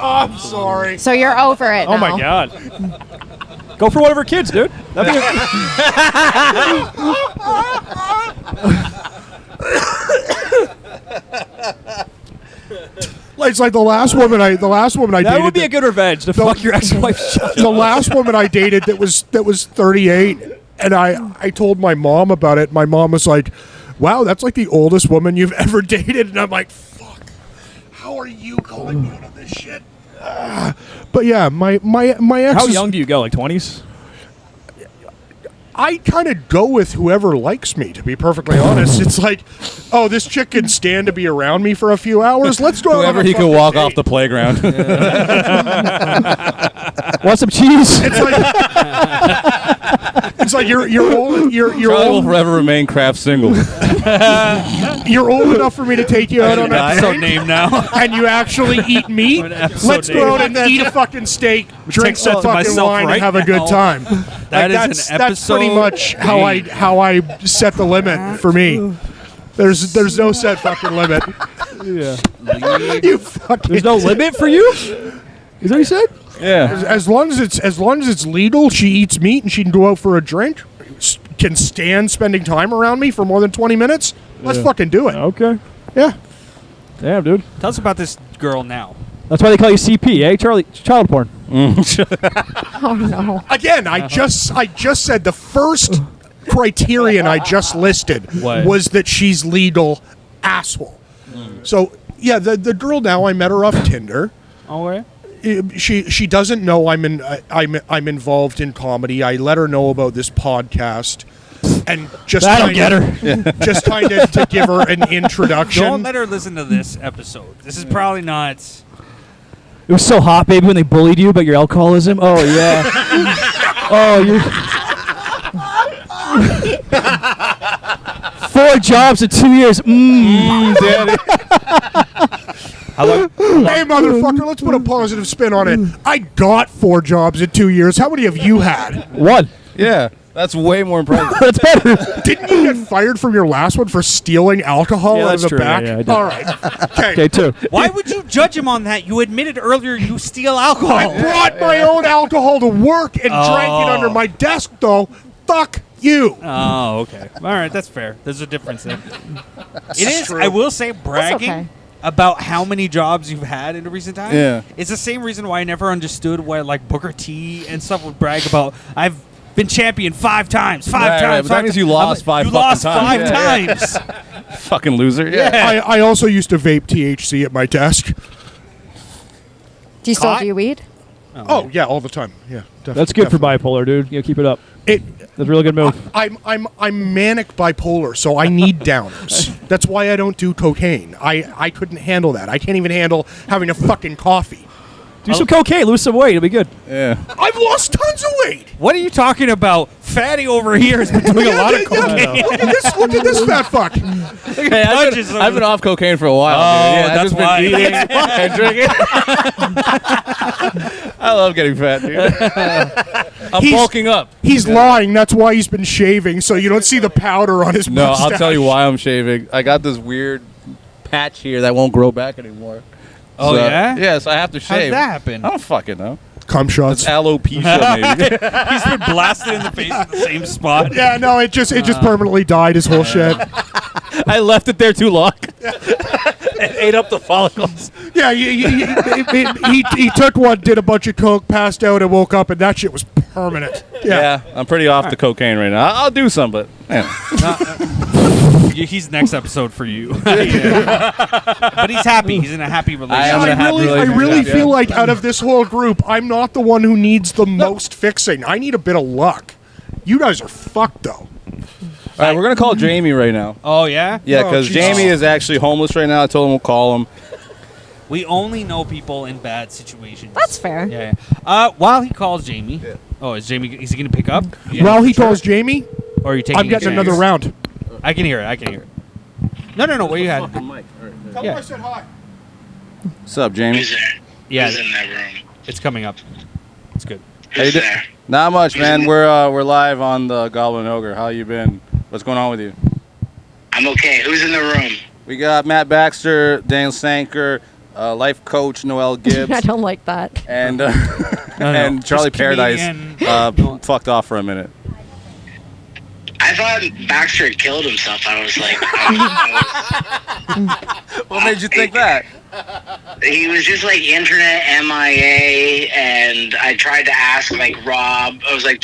I'm sorry. So you're over it now. Oh my God. Go for one of her kids, dude. That'd be It's like the last woman I that dated. would be a good revenge to fuck your ex-wife. The last woman I dated that was 38, and I told my mom about it. My mom was like, "Wow, that's like the oldest woman you've ever dated," and I'm like, "Fuck, how are you calling me out on this shit?" But yeah, my ex. How is- young do you go? Like 20s? I kind of go with whoever likes me, to be perfectly honest. It's like, oh, this chick can stand to be around me for a few hours. Let's go. Whoever he could walk off the playground. Want some cheese? It's like you're old. You're Charlie will old. forever remain Kraft single. You're old enough for me to take you out on a episode date, name now. and you actually eat meat. episode Let's go out name. and eat a fucking steak, drink Text that some to fucking myself wine, right and have a good now. time. That is that's, an That's pretty episode much how I set the limit for me. There's no set fucking limit. Yeah. You fucking. There's no limit for you? Is that what you said? Yeah. As long as it's legal, she eats meat and she can go out for a drink. Can stand spending time around me for more than 20 minutes. Let's fucking do it. Okay. Yeah. Damn, dude. Tell us about this girl now. That's why they call you CP, eh, Charlie? Child porn. Oh no. Again, I just said the first criterion I just listed What? was that she's legal, asshole. So yeah, the girl now, I met her off Tinder. Okay. She doesn't know I'm involved in comedy. I let her know about this podcast, and just That'll get her. just kind of to give her an introduction. Don't let her listen to this episode. This is probably not. It was so hot, baby, when they bullied you about your alcoholism. Oh, yeah. Oh, you're... 4 jobs in 2 years. Daddy. Hey, motherfucker, let's put a positive spin on it. I got 4 jobs in 2 years. How many have you had? 1. Yeah, that's way more impressive. That's better. Didn't you get fired from your last one for stealing alcohol Yeah, out that's of the true. back? Yeah, I did. All right. Okay, 2. Why would you judge him on that? You admitted earlier you steal alcohol. I brought my own alcohol to work and drank it under my desk, though. Fuck you. Oh, okay. All right, that's fair. There's a difference there. It is. true. I will say, bragging okay. about how many jobs you've had in a recent time. Yeah. It's the same reason why I never understood why like Booker T and stuff would brag about. I've been champion 5 times. 5 Right, times. right, but that means you lost 5 You fucking lost times. 5 Yeah, yeah. times. Fucking loser. Yeah. I also used to vape THC at my desk. Do you still Caught? do weed? Oh, yeah, all the time. Yeah, definitely. That's good for bipolar, dude. Yeah, keep it up. That's a really good move. I'm manic bipolar, so I need downers. That's why I don't do cocaine. I couldn't handle that. I can't even handle having a fucking coffee. Do some cocaine, lose some weight. It'll be good. Yeah. I've lost tons of weight. What are you talking about? Fatty over here has been doing a lot of cocaine. Look at this fat fuck. Hey, I've been off cocaine for a while. Oh, dude. Yeah, that's I've just why. been eating and drinking. I love getting fat, dude. I'm He's- bulking up. He's lying. That's why he's been shaving, so you don't see the powder on his No, mustache. I'll tell you why I'm shaving. I got this weird patch here that won't grow back anymore. Oh, yeah? Yeah, so I have to How shave. did that happen? I don't fucking know. Cum shots. It's alopecia, maybe. He's been blasted in the face in the same spot. Yeah, no, it just permanently dyed his whole shit. I left it there too long. It ate up the follicles. Yeah, he took one, did a bunch of coke, passed out, and woke up, and that shit was permanent. Yeah, I'm pretty off the cocaine right now. I'll do some, but man. He's next episode for you. But he's happy. He's in a happy relationship. am in a happy I really relationship, feel like out of this whole group, I'm not the one who needs the most fixing. I need a bit of luck. You guys are fucked, though. All right, we're gonna call Jamie right now. Oh, yeah? Yeah, Oh, because Jesus. Jamie is actually homeless right now. I told him we'll call him. We only know people in bad situations. That's fair. Yeah. While he calls Jamie. Oh, is he going to pick up? Yeah. While he calls Jamie, Or are you taking I'm getting a chance? another round. I can hear it. No, where you had? Tell Yeah. him I said hi. What's up, Jamie? Who's there? Yeah, Who's in that room? it's coming up. It's good. How you Who's do- there? Not much, man. We're live on the Goblin Ogre. How you been? What's going on with you? I'm okay. Who's in the room? We got Matt Baxter, Daniel Sanker, life coach Noelle Gibbs, I don't like that. and and Charlie Just Paradise comedian. fucked off for a minute. I thought Baxter had killed himself. I was like, What made you think that? he was just like internet MIA, and I tried to ask like Rob. I was like,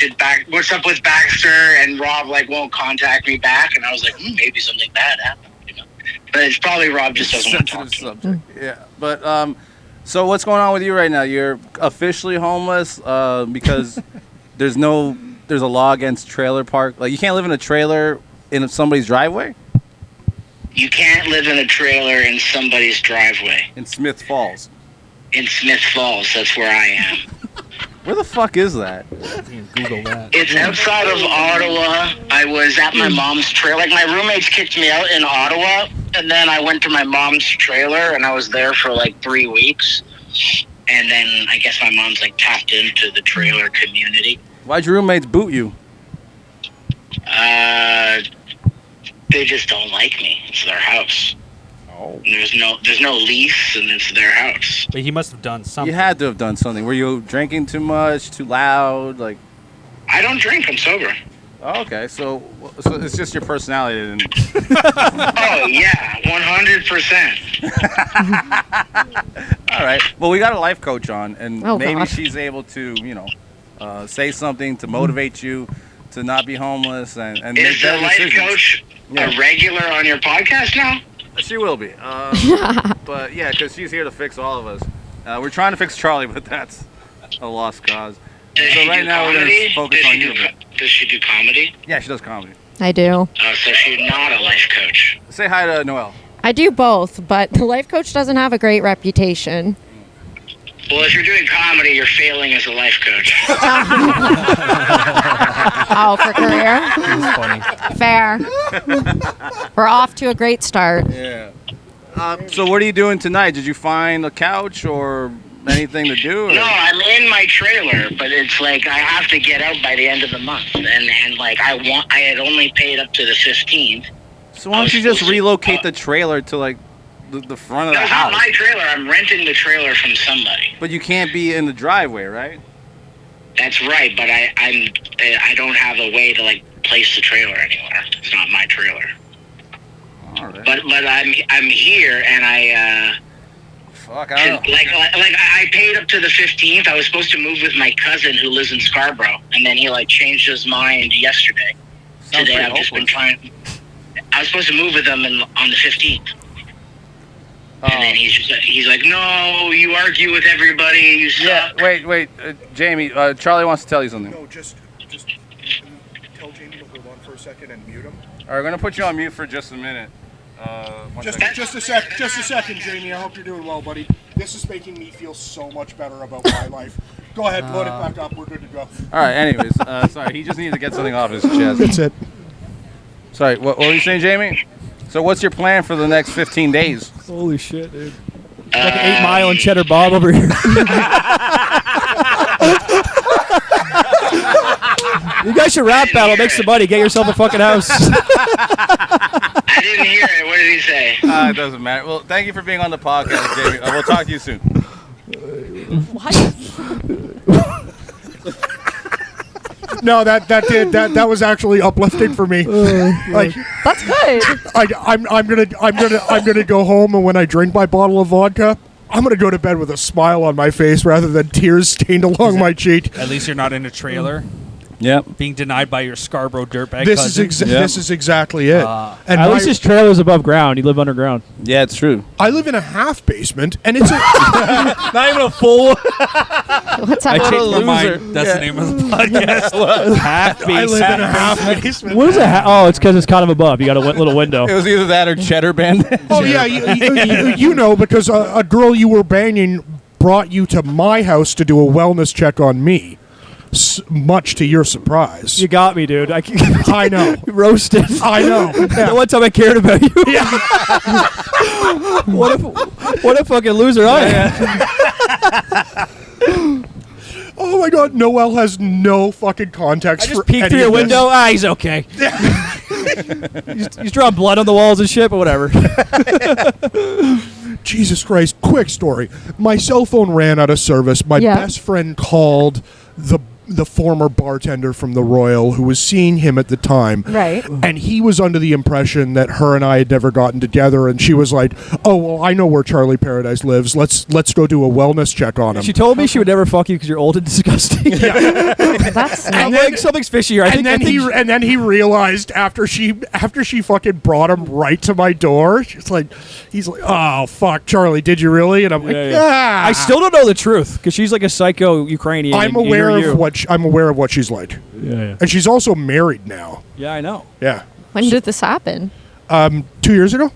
what's up with Baxter? And Rob like won't contact me back, and I was like, maybe something bad happened, you know. But it's probably Rob just doesn't want to talk Sensitive to me. subject. Yeah, but so what's going on with you right now? You're officially homeless because there's a law against trailer park. Like you can't live in a trailer in somebody's driveway You can't live in a trailer in somebody's driveway. in Smith Falls. In Smith Falls, that's where I am. Where the fuck is that? Google that. It's outside of Ottawa. I was at my mom's trailer. Like, my roommates kicked me out in Ottawa, and then I went to my mom's trailer, and I was there for, like, 3 weeks. And then I guess my mom's, like, tapped into the trailer community. Why'd your roommates boot you? They just don't like me. It's their house. Oh. And there's no lease, and it's their house. But he must have done something. You had to have done something. Were you drinking too much, too loud? Like, I don't drink. I'm sober. Oh, okay, so it's just your personality. Then. Oh yeah, 100%. All right. Well, we got a life coach on, and Oh, maybe gosh. she's able to, say something to motivate you to not be homeless and make Is the better life decisions. coach Yeah. a regular on your podcast now? She will be. But yeah, because she's here to fix all of us. We're trying to fix Charlie, but that's a lost cause. Does So she right do now we're comedy? going to focus on you a bit. Does she do comedy? Yeah, she does comedy. I do. Oh, so she's not a life coach. Say hi to Noelle. I do both, but the life coach doesn't have a great reputation. Well, if you're doing comedy, you're failing as a life coach. Oh, for career? That's funny. Fair. We're off to a great start. Yeah. So what are you doing tonight? Did you find a couch or anything to do? Or? No, I'm in my trailer, but it's like I have to get out by the end of the month, and like I had only paid up to the 15th. So why don't you just relocate the trailer to like the front of the That's house? not my trailer. I'm renting the trailer from somebody. But you can't be in the driveway, right? That's right, but I don't have a way to like place the trailer anywhere. It's not my trailer. All right. But I'm here, and Fuck, I don't know. like I paid up to the 15th. I was supposed to move with my cousin who lives in Scarborough, and then he like changed his mind yesterday. Sounds Today pretty I've just been hopeless. trying. I was supposed to move with him on the 15th. And then he's like, no, you argue with everybody, you suck. Yeah, wait, Jamie. Charlie wants to tell you something. No, just tell Jamie to hold on for a second and mute him. All right, we're gonna put you on mute for just a minute. Just a second, Jamie. I hope you're doing well, buddy. This is making me feel so much better about my life. Go ahead, load it back up. We're good to go. All right. Anyways, sorry. He just needed to get something off his chest. That's it. Sorry. What were you saying, Jamie? So what's your plan for the next 15 days? Holy shit, dude. Like an 8 Mile and Cheddar Bob over here. You guys should rap battle, make some money, get yourself a fucking house. I didn't hear it. What did he say? It doesn't matter. Well, thank you for being on the podcast, Jamie. We'll talk to you soon. What? No, that was actually uplifting for me. Like That's good. I'm gonna go home, and when I drink my bottle of vodka, I'm gonna go to bed with a smile on my face rather than tears stained along my cheek. At least you're not in a trailer Yep. being denied by your Scarborough dirtbag This cousin. this is exactly it. And At my- least his trailer's above ground. You live underground. Yeah, it's true. I live in a half basement, and it's a Not even a full. What's I up? changed my loser. mind. That's the name of the podcast. Half I live in a half. half basement. What is it? Oh, it's because it's kind of above. You got a little window. It was either that or Cheddar Bandit. Oh yeah, you know, because a girl you were banging brought you to my house to do a wellness check on me. Much to your surprise. You got me, dude. I know. Roasted. I know. The one time I cared about you. What a fucking loser I am. Oh my God, Noelle has no fucking context I for just peeked any through your of this. window. He's okay. He's drawing blood on the walls and shit, but whatever. Jesus Christ. Quick story. My cell phone ran out of service. My Yeah. best friend called the former bartender from the Royal who was seeing him at the time. Right. And he was under the impression that her and I had never gotten together, and she was like, "Oh, well, I know where Charlie Paradise lives. Let's go do a wellness check on him." She told me she would never fuck you because you're old and disgusting. That's I'm like, something's fishy here. and then he realized after she fucking brought him right to my door, he's like, "Oh fuck, Charlie, did you really?" And I'm like, Yeah. I still don't know the truth because she's like a psycho Ukrainian. I'm and aware you're you. of what she's like, Yeah. and she's also married now. Yeah, I know. Yeah, when did this happen? 2 years ago.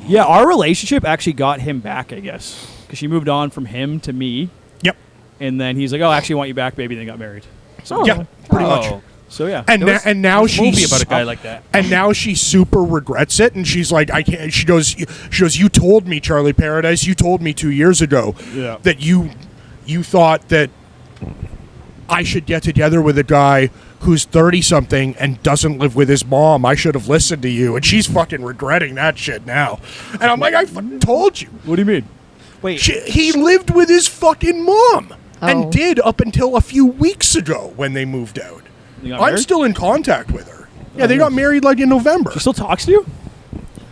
Yeah, our relationship actually got him back, I guess, because she moved on from him to me, Yep. and then he's like, "Oh, I actually want you back, baby." And they got married. So, Yeah, pretty much. so yeah. And now There's a movie she's about a guy like that. And now she super regrets it, and she's like, "I can't." She goes, "You told me, Charlie Paradise. You told me 2 years ago that you thought that I should get together with a guy who's 30-something and doesn't live with his mom. I should have listened to you." And she's fucking regretting that shit now. And I'm like, "I fucking told you." What do you mean? Wait, He lived with his fucking mom, Oh. and did up until a few weeks ago when they moved out. You got I'm married? still in contact with her. Yeah, they got married like in November. She still talks to you?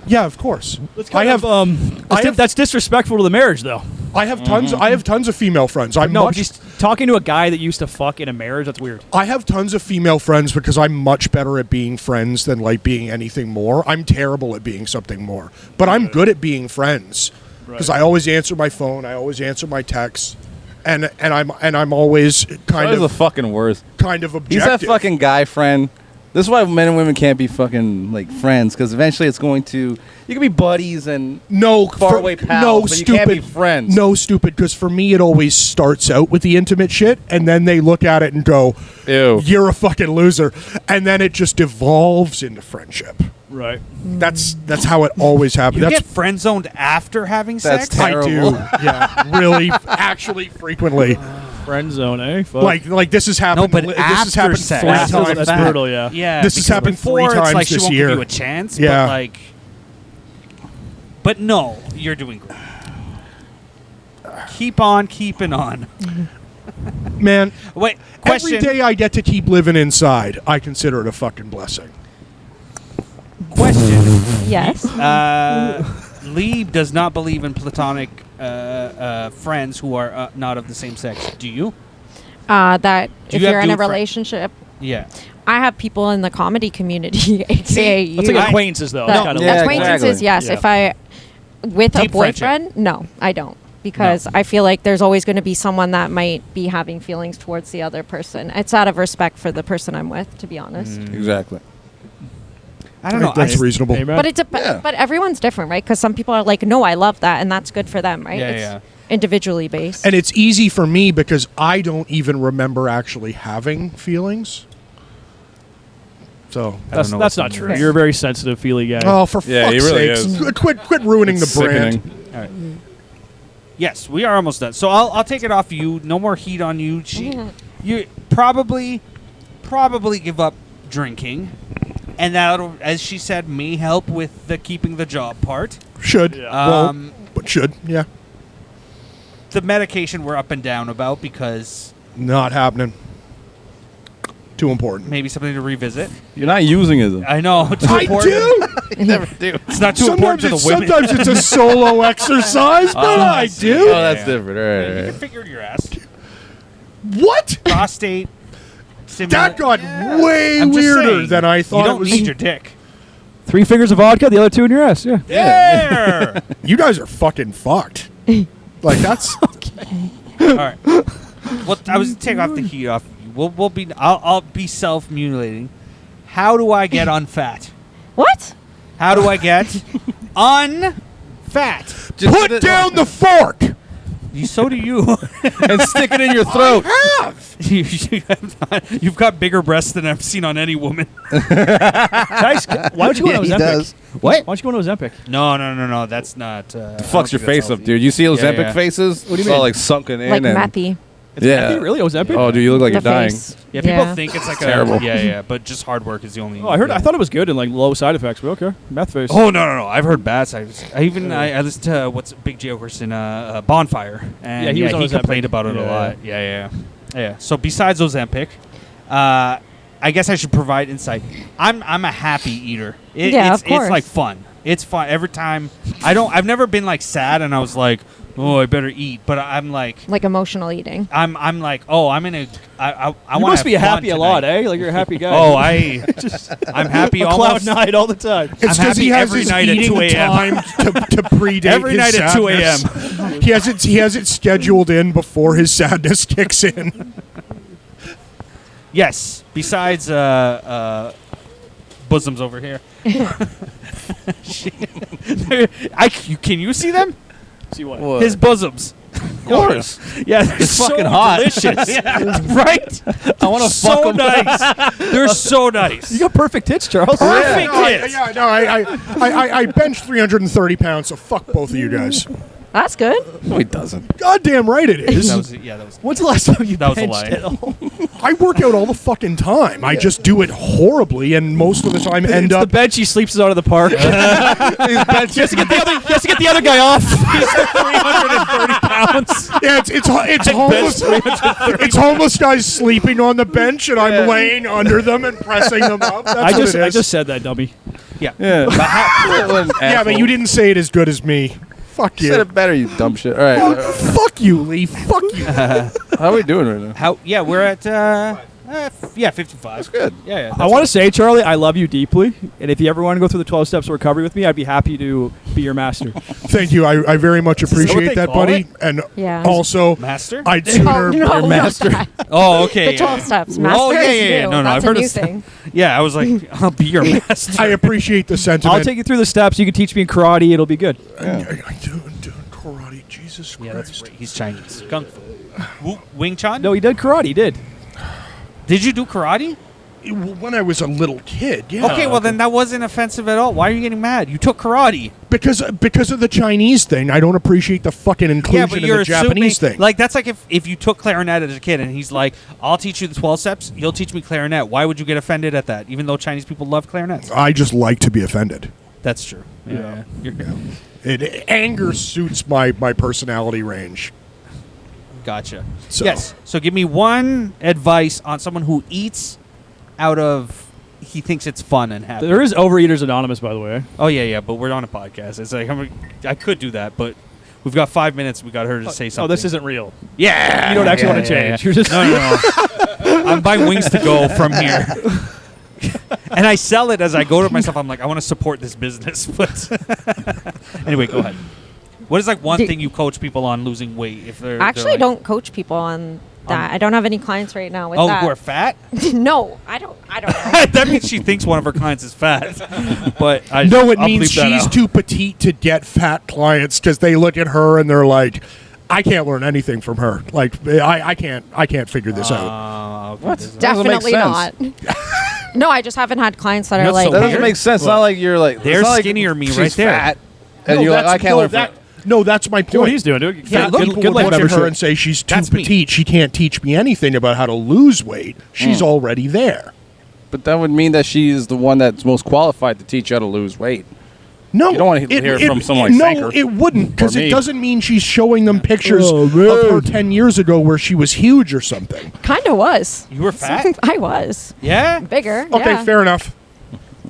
Yeah, of course. That's disrespectful to the marriage, though. I have tons. I have tons of female friends. No, just talking to a guy that used to fuck in a marriage. That's weird. I have tons of female friends because I'm much better at being friends than like being anything more. I'm terrible at being something more, but I'm good at being friends because I always answer my phone. I always answer my texts, and I'm always kind of the fucking worst. Kind of objective. He's that fucking guy friend. This is why men and women can't be fucking like friends, because eventually it's going to. You can be buddies and faraway pals, but you can't be friends. No, stupid. Because for me, it always starts out with the intimate shit, and then they look at it and go, "Ew, you're a fucking loser," and then it just evolves into friendship. Right. That's how it always happens. You get friend zoned after having sex. Terrible. I do. Yeah, really, actually, frequently. Friend zone, eh? Fuck. Like this has happened. No, but this has happened sex. 3 That's times. brutal, yeah. Yeah, This has because happened before 3 it's times like she this won't year. give you a chance, Yeah. but like, but no, you're doing great. Keep on keeping on. Man, Wait, question. every day I get to keep living inside, I consider it a fucking blessing. Question. Yes. Lee does not believe in platonic friends who are not of the same sex. Do you? That Do if you have you're in a dude friend- relationship, Yeah. I have people in the comedy community, aka you. That's like acquaintances, though. That- Kinda Yeah, acquaintances, exactly. yes. Yeah. If I with Deep a boyfriend, no, I don't. Because I feel like there's always going to be someone that might be having feelings towards the other person. It's out of respect for the person I'm with, to be honest. Exactly. I don't know. That's reasonable. Amen. But Yeah. but everyone's different, right? Because some people are like, no, I love that, and that's good for them, right? Yeah, it's yeah. individually based. And it's easy for me because I don't even remember actually having feelings. So, That's not true. Okay. You're a very sensitive, feely guy. oh, for Yeah, he fuck's really sakes. is. Quit ruining It's the brand. sickening. All right. Yes, we are almost done. So I'll take it off you. No more heat on you. You probably give up drinking, and that'll, as she said, may help with the keeping the job part. Should. Well, but should. Yeah. The medication we're up and down about because Not happening. Too important. maybe something to revisit. You're not using it. Though. I know. Too I important. do. You never do. It's not too important to the women. Sometimes it's a solo exercise, but I do. Oh, that's Yeah. different. All You right, can right. figure your ass. What? Prostate. That got way I'm just weirder saying, than I thought You it don't was. need your dick. 3 fingers of vodka, the other 2 in your ass. Yeah. There. You guys are fucking fucked. Like that's All right. Well, I was take off the heat off. We'll be. I'll be self-mutilating. How do I get unfat? What? How do I get unfat? Just put down the fork. So do you. and stick it in your throat. You've got bigger breasts than I've seen on any woman. Guys, why don't you go Yeah, to he Ozempic? does. What? Why don't you go to Ozempic? No. That's not. Fucks your face up, dude. You see those Yeah, Ozempic yeah. faces? What do you It's all mean? like sunken in. Like and Matthew. Yeah. Matthew, really? Ozempic? Oh, dude, you look like The you're dying. face. Yeah, people think it's like Terrible. Yeah, but just hard work is the only. Oh, I thought it was good and like low side effects, but okay. Meth face. Oh no! I've heard bad side. I listened to what's Big J Okerson, Bonfire, and Yeah, he was on he Ozempic. complained about it a lot. Yeah. So besides Ozempic, I guess I should provide insight. I'm a happy eater. Yeah, of course. It's like fun. It's fun every time. I've never been like sad and I was like, oh, I better eat. But I'm like Emotional eating. I'm like, oh, I'm in a. I You want must be happy a lot, eh? Like you're a happy guy. Oh, I'm happy a almost. cloud 9 all the time. It's because happy he has every his night at eating 2 a.m. time to predate Every his night at 2 a.m. sadness. He has it scheduled in before his sadness kicks in. Yes. Besides bosoms over here. Can you see them? See what? What? His bosoms. Of course. Yeah, they're It's so fucking hot. delicious. Yeah, right? I want to So fuck them. nice. They're so nice. You got perfect tits, Charles. Perfect No, hits. I bench 330 pounds, so fuck both of you guys. That's good. No, he doesn't. Goddamn right it is. That was. When's the last time you That was a benched lie. at home? I work out all the fucking time. I just do it horribly, and most of the time end The up. bench he sleeps out of the park. He has to get the other guy off. He's 330 pounds. Yeah, it's homeless. It's homeless guys sleeping on the bench, and I'm laying under them and pressing them up. That's I what it I is. just said that, dummy. Yeah. Yeah. Yeah, but you didn't say it as good as me. Fuck You said you. it better, you dumb shit. All right. Fuck you, Lee. Fuck you. How are we doing right now? How? Yeah, we're at 55. That's good. Yeah. I want to say, Charlie, I love you deeply, and if you ever want to go through the 12 steps of recovery with me, I'd be happy to be your master. Thank you. I very much that what appreciate they that, call buddy. it? And Yeah. also, Master? I'd Oh, sooner. no, Your not master. that. Oh, okay. The 12 steps. Master Oh, yeah, is yeah, yeah. new. No, That's I've a heard new of thing. Yeah, I was like, I'll be your master. I appreciate the sentiment. I'll take you through the steps. You can teach me in karate. It'll be good. I'm doing karate. Jesus Yeah, that's Christ. great. He's Chinese. Kung Fu. Wing Chun? No, he did karate. He did. Did you do karate? When I was a little kid, yeah. Okay, well then that wasn't offensive at all. Why are you getting mad? You took karate. Because of the Chinese thing, I don't appreciate the fucking inclusion Yeah, but in you're the Japanese assuming, thing. like that's like if you took clarinet as a kid and he's like, I'll teach you the 12 steps, you'll teach me clarinet. Why would you get offended at that? Even though Chinese people love clarinets. I just like to be offended. That's true. Yeah. Anger suits my personality range. Gotcha. So. Yes. So give me one advice on someone who eats out of he thinks it's fun and happy. There is Overeaters Anonymous, by the way. Oh yeah, but we're on a podcast. It's like I could do that, but we've got 5 minutes. We got her to say something. Oh, this isn't real. Yeah. You don't actually want to change. You're just No. I'm buying wings to go from here. And I sell it as I go to myself. I'm like, I want to support this business. But anyway, go ahead. What is like one thing you coach people on losing weight? If they're Actually, like, don't coach people on that. I don't have any clients right now with that. who are fat? No, I don't know. That means she thinks one of her clients is fat. But I'll means bleep that she's out. too petite to get fat clients because they look at her and they're like, I can't learn anything from her. Like I can't figure this out. Okay. What? That doesn't Definitely make not. sense. No, I just haven't had clients that You know are what's like. so That doesn't weird? make sense. It's not like you're like They're it's not like skinnier than me she's right there. Fat, and you're like, I can't learn from her. No, that's my point. do what he's doing. Good, Fat good, people good would life look at her membership. and say she's too That's me. petite. She can't teach me anything about how to lose weight. She's already there. But that would mean that she's the one that's most qualified to teach you how to lose weight. No, You don't want to hear it from someone like no, Sanker. it wouldn't, because Or it me. doesn't mean she's showing them pictures Oh, of man. her 10 years ago where she was huge or something. Kind of was. You were fat? I was Yeah. bigger. Okay, yeah. fair enough.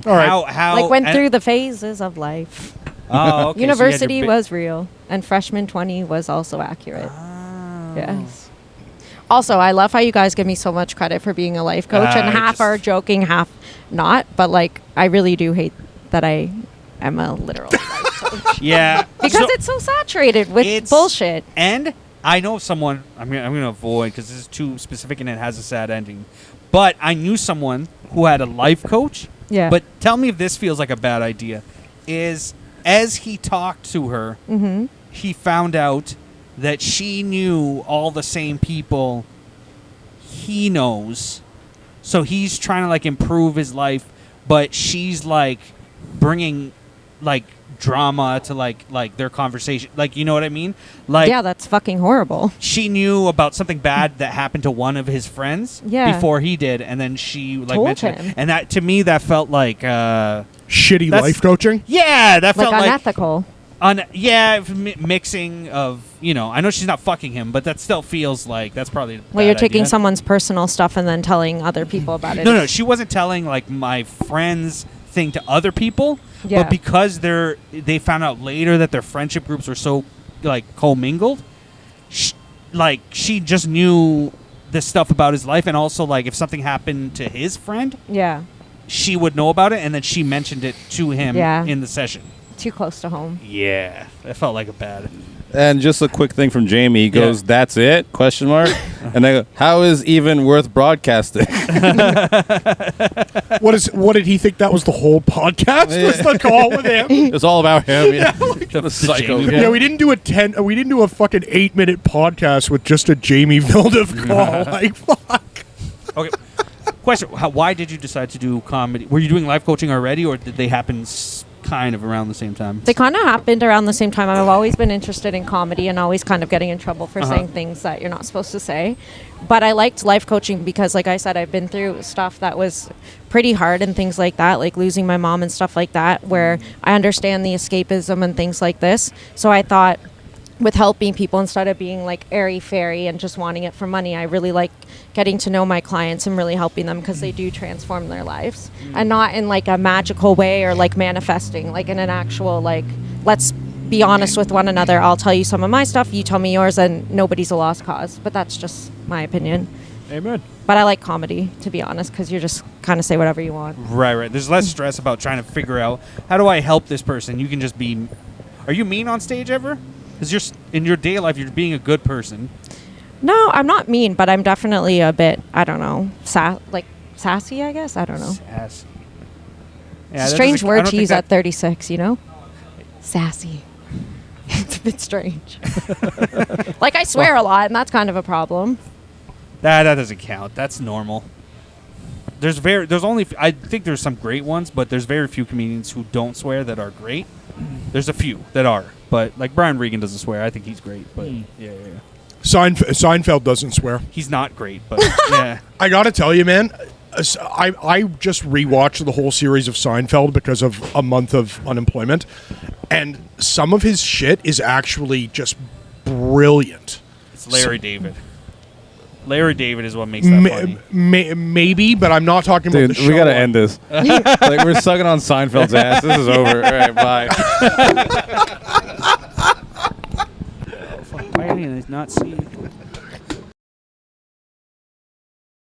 All right. How? Like went and- through the phases of life. Oh, okay. so you had your University big- was real, and freshman 20 was also accurate. Yes. Also, I love how you guys give me so much credit for being a life coach, and half are joking, half not. But like, I really do hate that I am a literal life coach Yeah. because So- it's so saturated with It's- bullshit. And I know someone. I'm gonna avoid because this is too specific and it has a sad ending. But I knew someone who had a life coach. Yeah. But tell me if this feels like a bad idea. Is as he talked to her, he found out that she knew all the same people he knows. So he's trying to like improve his life, but she's like bringing like drama to like their conversation. Like, you know what I mean? Like, Yeah, that's fucking horrible. she knew about something bad that happened to one of his friends Yeah. before he did, and then she like Told mentioned him. it. And that to me that felt like Shitty That's- life coaching? yeah, that Like felt like unethical. mixing of, you know, I know she's not fucking him, but that still feels like that's probably a Well, you're bad taking idea. someone's personal stuff and then telling other people about it. No, she wasn't telling like my friend's thing to other people, Yeah. but because they found out later that their friendship groups were so like commingled, she just knew the stuff about his life, and also like if something happened to his friend, Yeah. she would know about it, and then she mentioned it to him Yeah. in the session. Too close to home. Yeah, that felt like a bad. And just a quick thing from Jamie. He goes, Yeah. "That's it?" Question mark. And I go, "How is even worth broadcasting?" What did he think that was the whole podcast? Was the call with him? It's all about him. Yeah, the psycho. Jamie. Yeah, we didn't do a fucking 8-minute podcast with just a Jamie Villeneuve call. Like, fuck. Okay. Question: why did you decide to do comedy? Were you doing life coaching already, or did they happen kind of around the same time? They kind of happened around the same time. I've always been interested in comedy and always kind of getting in trouble for saying things that you're not supposed to say. But I liked life coaching because, like I said, I've been through stuff that was pretty hard and things like that, like losing my mom and stuff like that, where I understand the escapism and things like this. So I thought with helping people instead of being like airy-fairy and just wanting it for money, I really like getting to know my clients and really helping them because they do transform their lives. And not in like a magical way or like manifesting, like in an actual like, let's be honest with one another. I'll tell you some of my stuff, you tell me yours, and nobody's a lost cause. But that's just my opinion. Amen. But I like comedy, to be honest, because you just kind of say whatever you want. Right. There's less stress about trying to figure out, how do I help this person? You can just be... Are you mean on stage ever? Because you're in your day life, you're being a good person. No, I'm not mean, but I'm definitely a bit, I don't know, sassy, I guess? I don't know. Sassy. Yeah, Strange I word don't to think use that- at 36, you know? Sassy. It's a bit strange. Like, I swear a lot, and that's kind of a problem. That doesn't count. That's normal. I think there's some great ones, but there's very few comedians who don't swear that are great. There's a few that are, but like Brian Regan doesn't swear. I think he's great, but yeah. Seinfeld doesn't swear. He's not great, but yeah. I gotta tell you, man, I just rewatched the whole series of Seinfeld because of a month of unemployment, and some of his shit is actually just brilliant. It's Larry David. Larry David is what makes that funny. Maybe, but I'm not talking about the show. We gotta end this. Like, we're sucking on Seinfeld's ass. This is over. All right, bye. Why did I not see?